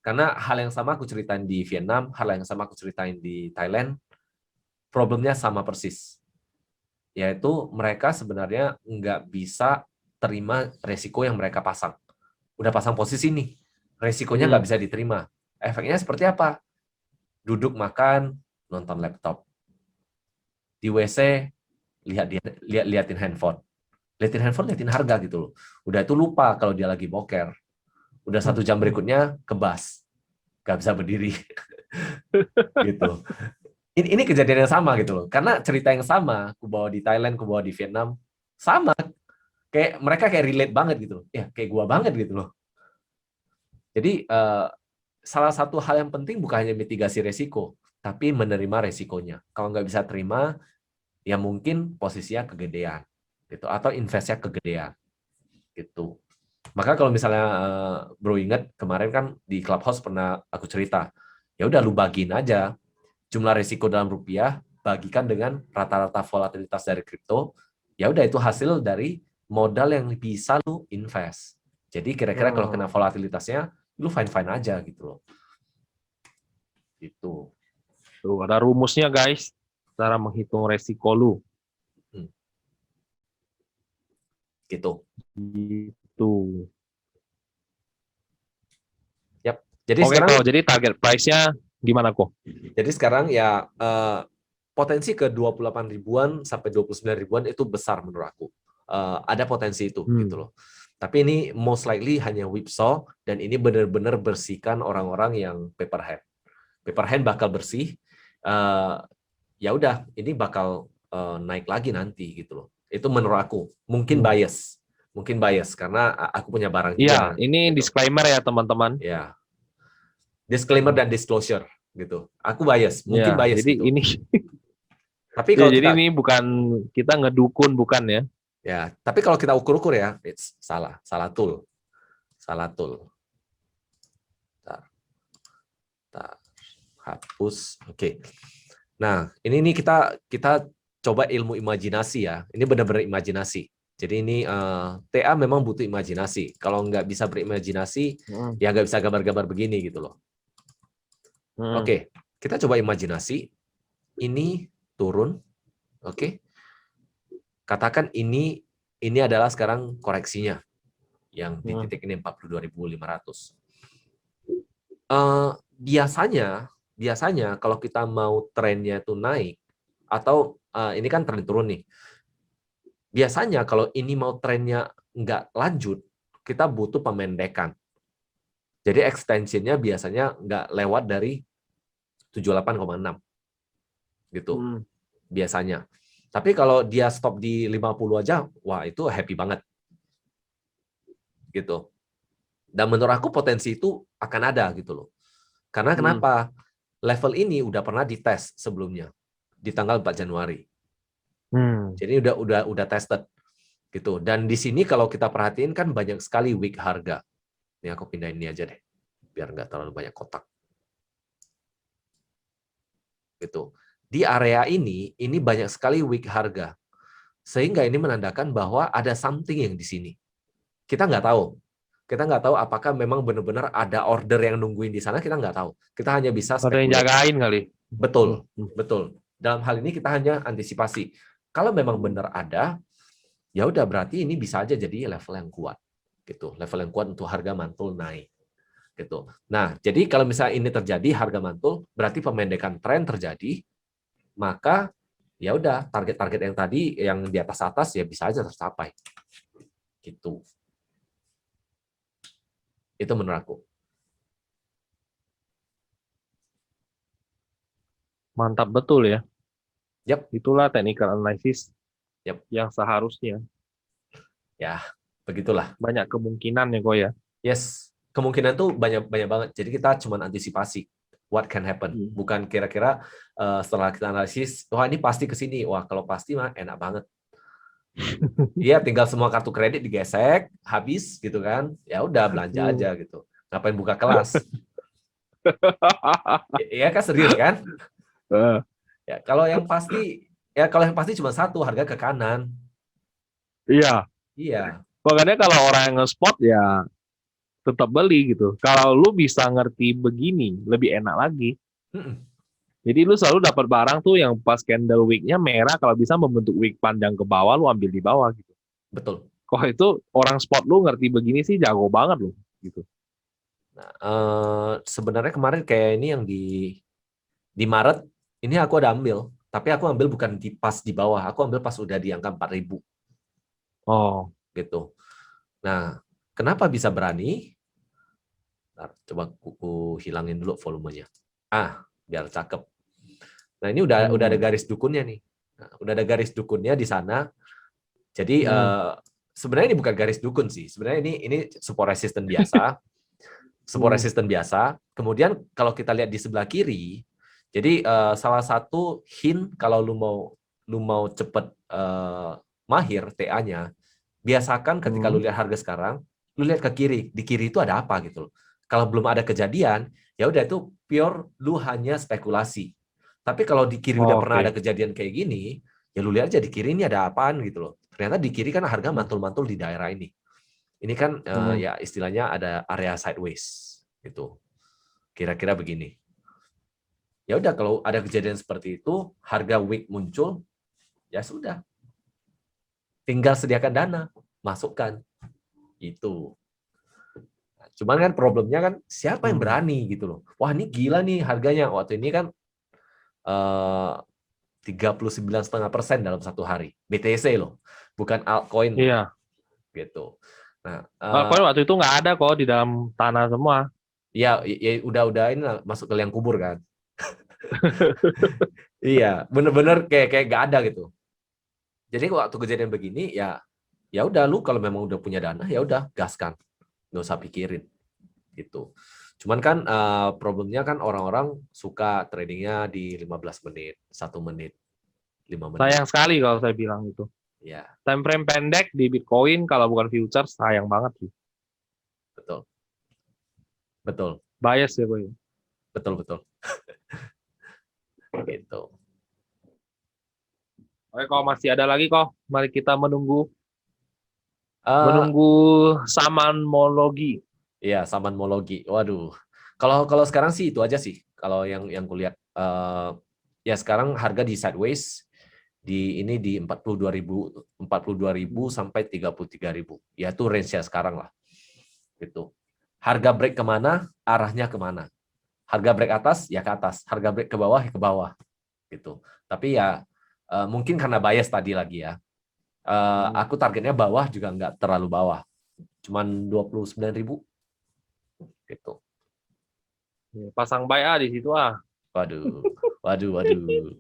Karena hal yang sama aku ceritain di Vietnam, hal yang sama aku ceritain di Thailand, problemnya sama persis. Yaitu mereka sebenarnya nggak bisa terima resiko yang mereka pasang. Udah pasang posisi nih, resikonya nggak bisa diterima. Efeknya seperti apa? Duduk makan, nonton laptop. Di WC, liatin handphone. Liatin harga gitu loh. Udah itu lupa kalau dia lagi boker. Udah 1 jam berikutnya kebas. Nggak bisa berdiri. Gitu. Ini kejadian yang sama gitu loh. Karena cerita yang sama, aku bawa di Thailand, aku bawa di Vietnam, sama. Kayak mereka kayak relate banget gitu loh. Ya, kayak gua banget gitu loh. Jadi salah satu hal yang penting bukan hanya mitigasi resiko, tapi menerima resikonya. Kalau nggak bisa terima, ya mungkin posisinya kegedean, gitu, atau investnya kegedean, gitu. Maka kalau misalnya bro ingat kemarin kan di Clubhouse pernah aku cerita, ya udah lu bagiin aja jumlah risiko dalam rupiah, bagikan dengan rata-rata volatilitas dari kripto, ya udah itu hasil dari modal yang bisa lu invest. Jadi kira-kira kalau kena volatilitasnya, lu fine-fine aja gitu loh. Gitu. Tuh, ada rumusnya guys, cara menghitung resiko lu. Gitu. Gitu. Yap. Jadi Oke, sekarang, jadi target price-nya gimana kok? jadi sekarang ya potensi ke 28 ribuan sampai 29 ribuan itu besar menurut aku. Ada potensi itu gitu loh. Tapi ini most likely hanya whipsaw dan ini benar-benar bersihkan orang-orang yang paper hand. Paper hand bakal bersih. Ya udah, ini bakal naik lagi nanti gitu loh. Itu menurut aku. Mungkin bias. Mungkin bias karena aku punya barang Iya, juga. ini Gitu. disclaimer ya teman-teman. Ya. Disclaimer dan disclosure gitu. Aku bias, mungkin Ya, bias jadi gitu. ini Tapi ya, kalau jadi kita ini bukan kita ngedukun bukan ya. ya, tapi kalau kita ukur-ukur ya, it's salah tool. Salah tool. Bentar. Hapus. Oke. Nah, ini kita coba ilmu imajinasi ya. Ini benar-benar imajinasi. Jadi ini TA memang butuh imajinasi. Kalau nggak bisa berimajinasi, ya nggak bisa gambar-gambar begini gitu loh. Oke, kita coba imajinasi. Ini turun. Oke. Katakan ini adalah sekarang koreksinya. Yang di titik ini 42.500. Biasanya kalau kita mau trennya itu naik, atau ini kan tren turun nih. Biasanya kalau ini mau trennya nggak lanjut, kita butuh pemendekan. Jadi extensionnya biasanya nggak lewat dari 78,6 gitu biasanya. Tapi kalau dia stop di 50 aja, wah itu happy banget gitu. Dan menurut aku potensi itu akan ada gitu loh. Karena kenapa? Level ini udah pernah dites sebelumnya di tanggal 4 Januari. Jadi udah tested gitu. Dan di sini kalau kita perhatiin kan banyak sekali wick harga. Ini aku pindahin ini aja deh, biar nggak terlalu banyak kotak. Gitu. Di area ini banyak sekali wick harga. Sehingga ini menandakan bahwa ada something yang di sini. Kita nggak tahu. Kita nggak tahu apakah memang benar-benar ada order yang nungguin di sana, kita nggak tahu. Kita hanya bisa Ada yang spekulasi. jagain kali. Betul, betul. Dalam hal ini kita hanya antisipasi. Kalau memang benar ada, ya udah berarti ini bisa aja jadi level yang kuat. Gitu. Level yang kuat untuk harga mantul naik. Gitu. Nah, jadi kalau misalnya ini terjadi harga mantul, berarti pemendekan tren terjadi, maka ya udah target-target yang tadi yang di atas ya bisa aja tercapai. Gitu. Itu menurut aku. Mantap betul ya. Yap. Itulah technical analysis yang seharusnya. Ya, begitulah. Banyak kemungkinan ya kok ya. Yes, kemungkinan tuh banyak banget. Jadi kita cuma antisipasi what can happen. Bukan kira-kira setelah kita analisis, wah ini pasti ke sini. Wah, kalau pasti mah enak banget. Iya, tinggal semua kartu kredit digesek, habis gitu kan. Ya udah belanja aja gitu. Ngapain buka kelas? Iya kan serius kan? Ya, kalau yang pasti cuma satu, harga ke kanan. Iya. Iya. Makanya kalau orang yang nge-spot ya tetap beli gitu. Kalau lu bisa ngerti begini, lebih enak lagi. Jadi lu selalu dapat barang tuh yang pas candle wick-nya merah, kalau bisa membentuk wick panjang ke bawah, lu ambil di bawah gitu. Betul. Kok itu orang spot lu ngerti begini sih jago banget lu gitu. Nah, sebenarnya kemarin kayak ini yang di Maret ini aku ada ambil, tapi aku ambil bukan di pas di bawah, aku ambil pas udah di angka 4.000 Oh. gitu. Nah, kenapa bisa berani? Ntar, coba ku hilangin dulu volumenya. Biar cakep. Nah, ini udah ada Hmm. garis dukunnya nih. Nah, udah ada garis dukunnya di sana. Jadi Hmm. sebenarnya ini bukan garis dukun sih. Sebenarnya ini support resistance biasa. Support Hmm. resistance biasa. Kemudian kalau kita lihat di sebelah kiri, jadi salah satu hint kalau lu mau cepet mahir TA-nya, biasakan ketika lu Hmm. lihat harga sekarang, lu lihat ke kiri. Di kiri itu ada apa gitu loh. Kalau belum ada kejadian, ya udah itu pure lu hanya spekulasi. Tapi kalau di kiri udah pernah ada Oke. kejadian kayak gini, ya lu lihat aja di kiri ini ada apaan gitu loh. Ternyata di kiri kan harga Hmm. mantul-mantul di daerah ini. Ini kan Hmm. ya istilahnya ada area sideways gitu. Kira-kira begini. Ya udah kalau ada kejadian seperti itu, harga wick muncul, ya sudah. Tinggal sediakan dana, masukkan. Itu. Cuman kan problemnya kan siapa yang Hmm. berani gitu loh. Wah, ini gila nih harganya. Waktu ini kan 39,5% dalam satu hari. BTC loh, bukan altcoin loh. Iya. Gitu. Nah, Kalau waktu itu nggak ada kok di dalam tanah semua. ya udah ini lah, masuk ke liang kubur kan. Iya, bener-bener kayak nggak ada gitu. Jadi waktu kejadian begini ya udah lu kalau memang udah punya dana ya udah gaskan, nggak usah pikirin gitu. Cuman kan problemnya kan orang-orang suka tradingnya di 15 menit, 1 menit, 5 menit. Sayang sekali kalau saya bilang itu. Ya, Time frame pendek di Bitcoin kalau bukan futures sayang banget sih. betul. Betul. Bias ya boy. Betul, betul. Gitu. Oke, kalau masih ada lagi kok, mari kita menunggu Eh menunggu samanmologi. ya, samanmologi. Waduh. Kalau kalau sekarang sih itu aja sih. Kalau yang kulihat ya sekarang harga di sideways ini di 42.000 sampai 33.000. Ya itu range-nya sekarang lah. Gitu. Harga break kemana, arahnya kemana. Harga break atas, ya ke atas. Harga break ke bawah, ya ke bawah. Gitu. Tapi ya mungkin karena bias tadi lagi ya. Aku targetnya bawah juga nggak terlalu bawah. Cuman 29.000 gitu. Pasang buy di situ ah. Waduh, waduh, waduh,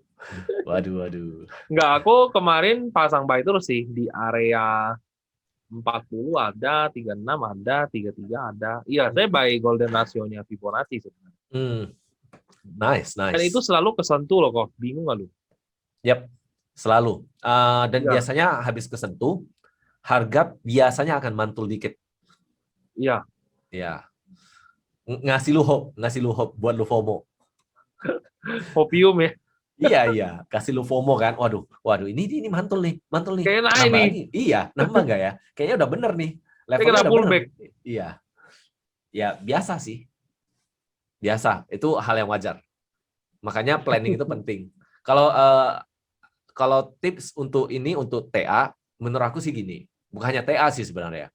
waduh, waduh. Enggak, aku kemarin pasang buy terus sih di area 40 ada, 36 ada, 33 ada. Iya, saya buy golden ratio-nya Fibonacci sebenarnya. Hmm, nice, Dan itu nice. selalu kesentuh loh kok. Bingung nggak lu? Yap, selalu. Dan Iya, biasanya habis kesentuh, harga biasanya akan mantul dikit. iya. Ya, ngasih lu hope buat lu FOMO. Hopium ya. Iya, iya, kasih lu FOMO kan. Waduh, waduh, ini mantul nih. Kayaknya naik Nambah nih. lagi. Iya, nambah nggak ya? Kayaknya udah bener nih. Ini Levelnya kena udah bener nih. pullback. Iya, ya biasa sih. Biasa, itu hal yang wajar. Makanya planning itu penting. Kalau kalau tips untuk TA, menurut aku sih gini, bukan hanya TA sih sebenarnya.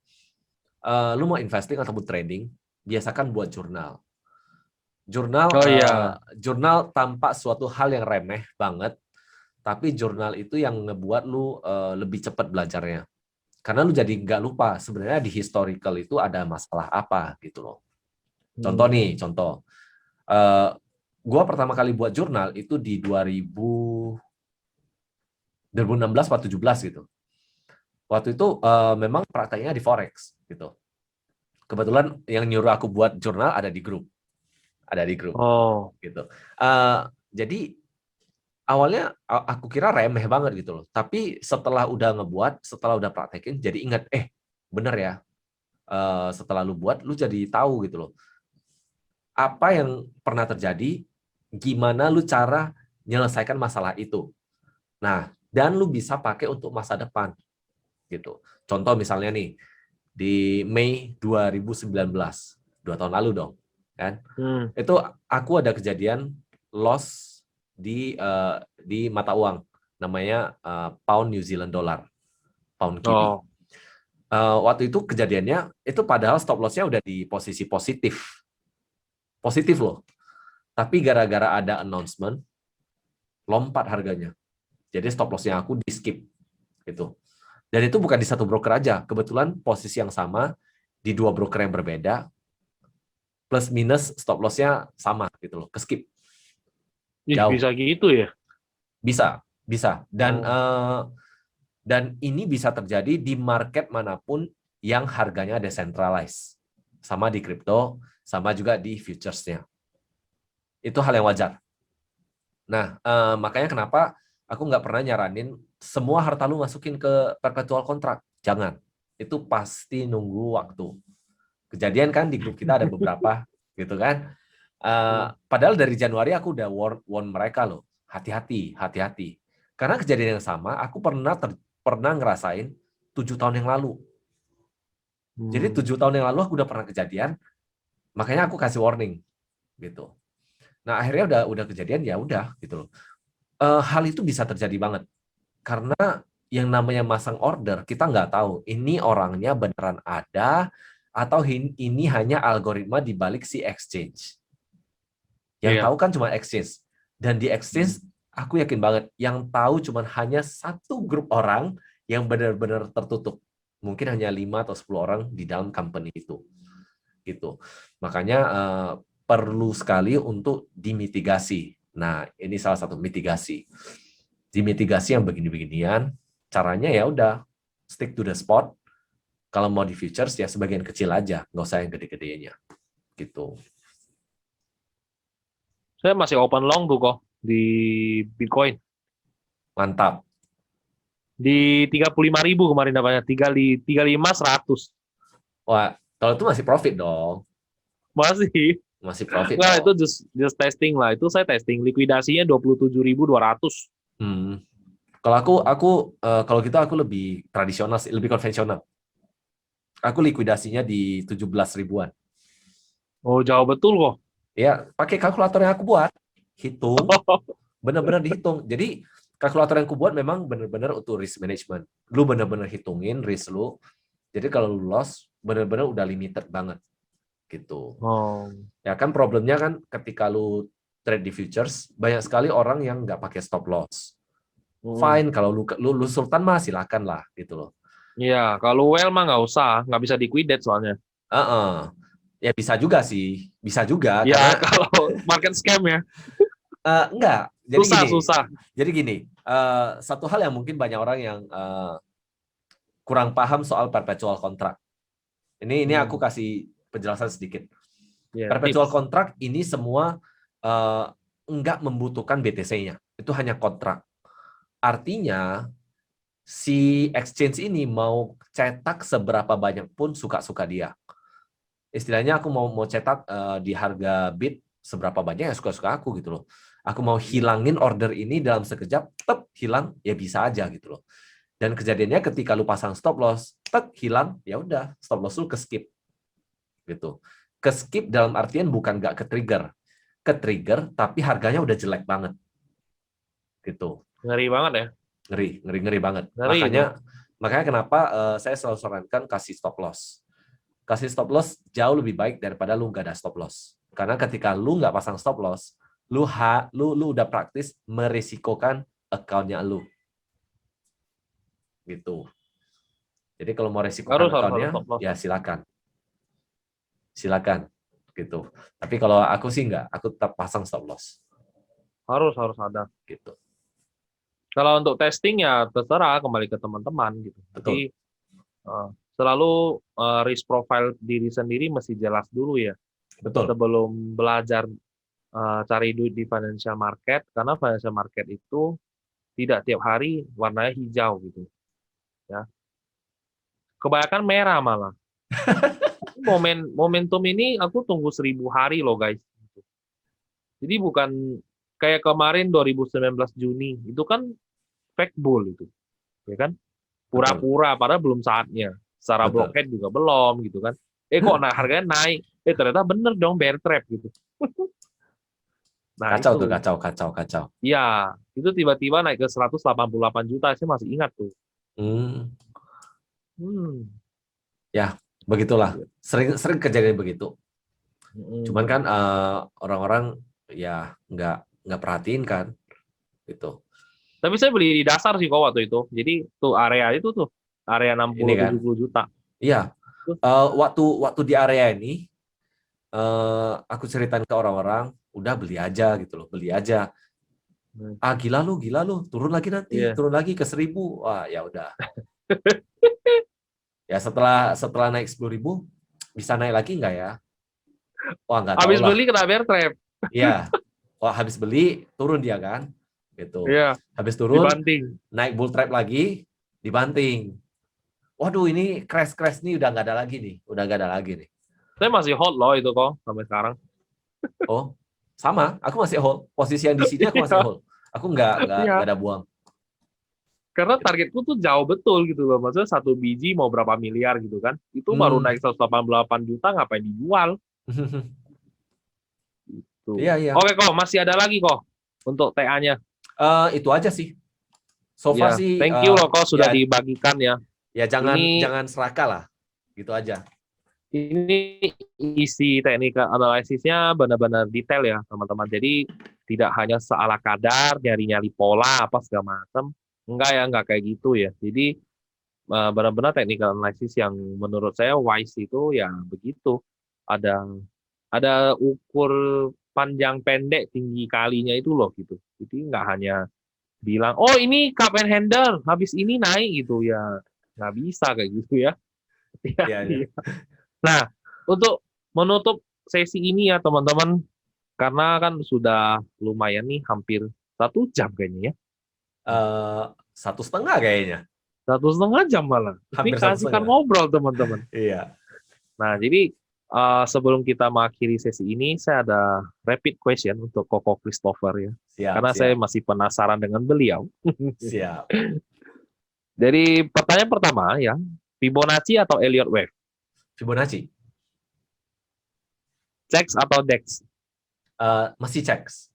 Lu mau investing ataupun trading, biasakan buat jurnal. Jurnal Oh iya. jurnal tampak suatu hal yang remeh banget, tapi jurnal itu yang ngebuat lu lebih cepat belajarnya. Karena lu jadi nggak lupa sebenarnya di historical itu ada masalah apa gitu loh. Contoh Hmm. nih, contoh. Uh, gua pertama kali buat jurnal itu di 2016 atau 17 gitu. Waktu itu memang prakteknya di forex gitu. Kebetulan yang nyuruh aku buat jurnal ada di grup Oh. gitu. Jadi awalnya aku kira remeh banget gitu loh. Tapi setelah udah praktekin, jadi ingat, bener ya. Setelah lu buat, lu jadi tahu gitu loh. Apa yang pernah terjadi, gimana lu cara menyelesaikan masalah itu. Nah, dan lu bisa pakai untuk masa depan gitu. Contoh misalnya nih, di Mei 2019, 2 tahun lalu dong, kan? Hmm. Itu aku ada kejadian loss di mata uang namanya pound New Zealand dollar, pound Kiwi. Oh. Waktu itu kejadiannya itu padahal stop loss-nya udah di posisi positif loh, tapi gara-gara ada announcement lompat harganya, jadi stop loss-nya aku di skip gitu. Dan itu bukan di satu broker aja, kebetulan posisi yang sama di dua broker yang berbeda, plus minus stop loss-nya sama gitu loh, ke skip Ih, jauh. bisa gitu ya? Bisa. Oh. Dan ini bisa terjadi di market manapun yang harganya decentralized. Sama di kripto, sama juga di futures-nya. Itu hal yang wajar. Nah, makanya kenapa aku nggak pernah nyaranin semua harta lu masukin ke perpetual kontrak. Jangan. Itu pasti nunggu waktu. Kejadian kan di grup kita ada beberapa, gitu kan. Padahal dari Januari aku udah warn mereka loh. Hati-hati, hati-hati. Karena kejadian yang sama, aku pernah ngerasain 7 tahun yang lalu. Jadi 7 tahun yang lalu aku udah pernah kejadian, makanya aku kasih warning gitu. Nah akhirnya udah kejadian ya udah gitu loh. Hal itu bisa terjadi banget karena yang namanya masang order kita nggak tahu ini orangnya beneran ada atau ini hanya algoritma di balik si exchange. Yang Iya. tahu kan cuma exchange, dan di exchange aku yakin banget yang tahu cuma hanya satu grup orang yang benar-benar tertutup. Mungkin hanya 5 atau 10 orang di dalam company itu. Gitu. Makanya perlu sekali untuk dimitigasi. Nah, ini salah satu mitigasi. Dimitigasi yang begini-beginian, caranya ya udah stick to the spot. Kalau mau di futures ya sebagian kecil aja, nggak usah yang gede-gedenya. Gitu. Saya masih open long tuh kok di Bitcoin. Mantap. Di 35.000 kemarin dapatnya. 35.100. Wah, kalau itu masih profit dong. Masih. Masih profit Nah, itu dong. just testing lah. Itu saya testing. Likuidasinya 27.200. Hmm. Kalau kalau gitu aku lebih tradisional sih, lebih konvensional. Aku likuidasinya di 17 ribuan. Oh, jauh betul kok. Ya, pakai kalkulator yang aku buat. Hitung, benar-benar dihitung. Jadi, kalkulator yang aku buat memang benar-benar untuk risk management. Lu benar-benar hitungin risk lu. Jadi kalau lu loss, benar-benar udah limited banget. Gitu. Oh. Ya kan problemnya kan ketika lu trade di futures, banyak sekali orang yang nggak pakai stop loss. Fine, kalau lu sultan mah silakan lah gitu loh. Iya, kalau well mah nggak usah. Nggak bisa liquidate soalnya. Ya bisa juga sih, bisa juga Ya, karena kalau market scam ya. enggak. Susah, susah. Jadi gini, satu hal yang mungkin banyak orang yang kurang paham soal perpetual contract. Ini aku kasih penjelasan sedikit. Ya, Perpetual tips. contract ini semua enggak membutuhkan BTC-nya. Itu hanya kontrak. Artinya si exchange ini mau cetak seberapa banyak pun suka-suka dia. Istilahnya aku mau cetak di harga bid seberapa banyak ya suka-suka aku gitu loh. Aku mau hilangin order ini dalam sekejap, tep hilang ya bisa aja gitu loh. Dan kejadiannya ketika lu pasang stop loss, tep hilang, ya udah stop loss lu ke skip gitu. Ke skip dalam artian bukan nggak ke trigger tapi harganya udah jelek banget gitu. Ngeri banget ya. Ngeri banget. Ngeri itu. Makanya kenapa saya selalu sarankan kasih stop loss. Kasih stop loss jauh lebih baik daripada lu nggak ada stop loss. Karena ketika lu nggak pasang stop loss, lu udah praktis merisikokan account-nya lu. Gitu. Jadi kalau mau risikokan Harus account-nya, stop loss. ya silakan. Silakan. Gitu. Tapi kalau aku sih nggak, aku tetap pasang stop loss. Harus ada. Gitu. Kalau untuk testing ya terserah kembali ke teman-teman gitu. Jadi Betul. selalu risk profile diri sendiri mesti jelas dulu ya Betul. sebelum belajar cari duit di financial market, karena financial market itu tidak tiap hari warnanya hijau gitu ya. Kebanyakan merah malah. Momentum ini aku tunggu 1.000 hari loh guys. Jadi bukan kayak kemarin 2019 Juni itu kan fake bull itu, ya kan? Betul. Pura-pura padahal belum saatnya. Secara Betul. blockhead juga belum gitu kan. Kok harganya naik? Ternyata bener dong bear trap gitu. Nah Kacau itu, tuh, kacau. ya itu tiba-tiba naik ke 188 juta, saya masih ingat tuh. Hmm, Hmm. ya begitulah. Sering kejadian begitu. Cuman kan Hmm. orang-orang ya nggak perhatiin kan, gitu. Tapi saya beli di dasar sih kok waktu itu. Jadi tuh area itu tuh area Ini kan, 60-70 juta. iya. Tuh. Waktu di area ini, aku ceritain ke orang-orang, udah beli aja gitu loh, beli aja. Hmm. Ah, gila lu, turun lagi nanti, Iya. turun lagi ke 1.000. Wah, ya udah. Ya setelah naik 10.000, bisa naik lagi nggak ya? Wah, nggak tahu Habis lah. beli kena bear trap. Iya, wah habis beli turun dia kan, gitu. Iya, Habis turun dibanting. naik bull trap lagi, dibanting. Waduh, ini crash nih udah nggak ada lagi nih, udah nggak ada lagi nih. Saya masih hot loh itu kok sampai sekarang. Oh, sama, aku masih hold. Posisi yang di sini aku masih Iya, hold. Aku nggak iya. ada buang. Karena targetku tuh jauh betul gitu loh. Maksudnya satu biji mau berapa miliar gitu kan. Itu baru Hmm. naik 188 juta ngapain dijual tuh. Iya, iya. Oke kok, masih ada lagi kok untuk TA-nya. Itu aja sih. So far Ya, sih, thank you loh kok ya sudah dibagikan ya. ya jangan Ini jangan serakah lah, gitu aja. ini isi technical analisisnya benar-benar detail ya teman-teman. Jadi tidak hanya seala kadar nyari-nyari pola apa segala macam. Enggak ya, enggak kayak gitu ya. Jadi benar-benar technical analysis yang menurut saya wise itu ya begitu. Ada ada ukur panjang pendek tinggi kalinya itu loh gitu. Jadi nggak hanya bilang oh ini cup and handle habis ini naik gitu ya, nggak bisa kayak gitu ya. Iya, Iya, iya. iya. Nah, untuk menutup sesi ini ya teman-teman, karena kan sudah lumayan nih hampir 1 jam kayaknya ya. 1,5 kayaknya, 1,5 jam malah. Ini hampir satu kasihkan setengah. ngobrol teman-teman. Iya, Nah, jadi sebelum kita mengakhiri sesi ini, saya ada rapid question untuk Koko Christopher ya. siap, Karena saya siap, masih penasaran dengan beliau. siap. Jadi pertanyaan pertama ya, Fibonacci atau Elliott Wave? Fibonacci, Cex atau Dex? masih checks,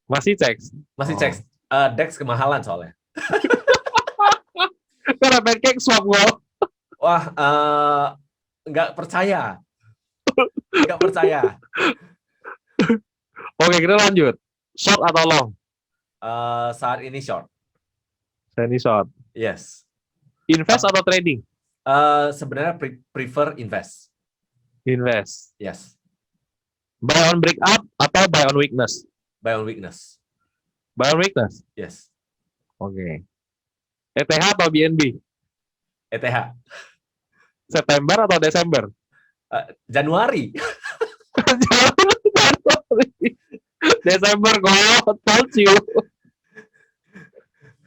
Masih Cex. masih Oh. checks. Dex kemahalan soalnya. Karena pancake swap wall. Wah, nggak percaya, nggak percaya. Oke, kita lanjut. Short atau long? Saat ini short, Saya ini short. yes. Invest atau trading? Sebenarnya prefer invest, Invest. yes. Buy on breakup atau buy on weakness? Buy on weakness, Buy on weakness. yes. Oke. ETH atau BNB? ETH, September atau Desember? Januari, Desember kok. Told you.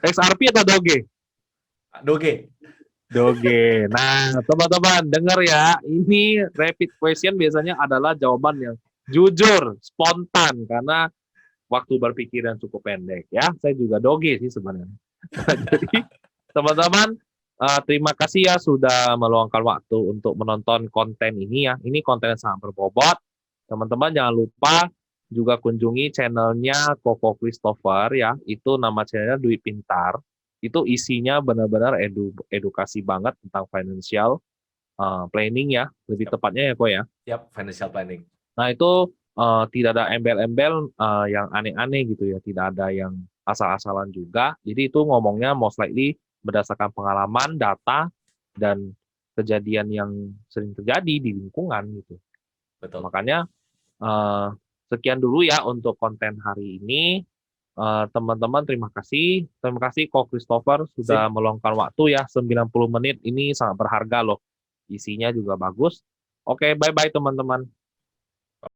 XRP atau Doge? Doge. Doge. Nah, teman-teman, dengar ya. Ini rapid question biasanya adalah jawaban yang jujur, spontan, karena waktu berpikir yang cukup pendek. Ya, saya juga Doge sih sebenarnya. Jadi, teman-teman, terima kasih ya sudah meluangkan waktu untuk menonton konten ini ya. Ini konten yang sangat berbobot. Teman-teman jangan lupa juga kunjungi channelnya Koko Christopher ya. Itu nama channelnya Duit Pintar. Itu isinya benar-benar edukasi banget tentang financial planning ya. Lebih tepatnya ya kok ya. Yap, financial planning. Nah itu tidak ada embel-embel yang aneh-aneh gitu ya. Tidak ada yang asal-asalan juga. Jadi itu ngomongnya most likely berdasarkan pengalaman, data, dan kejadian yang sering terjadi di lingkungan gitu. Betul. Makanya sekian dulu ya untuk konten hari ini. Teman-teman terima kasih. Terima kasih Ko Christopher sudah meluangkan waktu ya 90 menit ini sangat berharga loh. Isinya juga bagus. Oke, bye-bye teman-teman.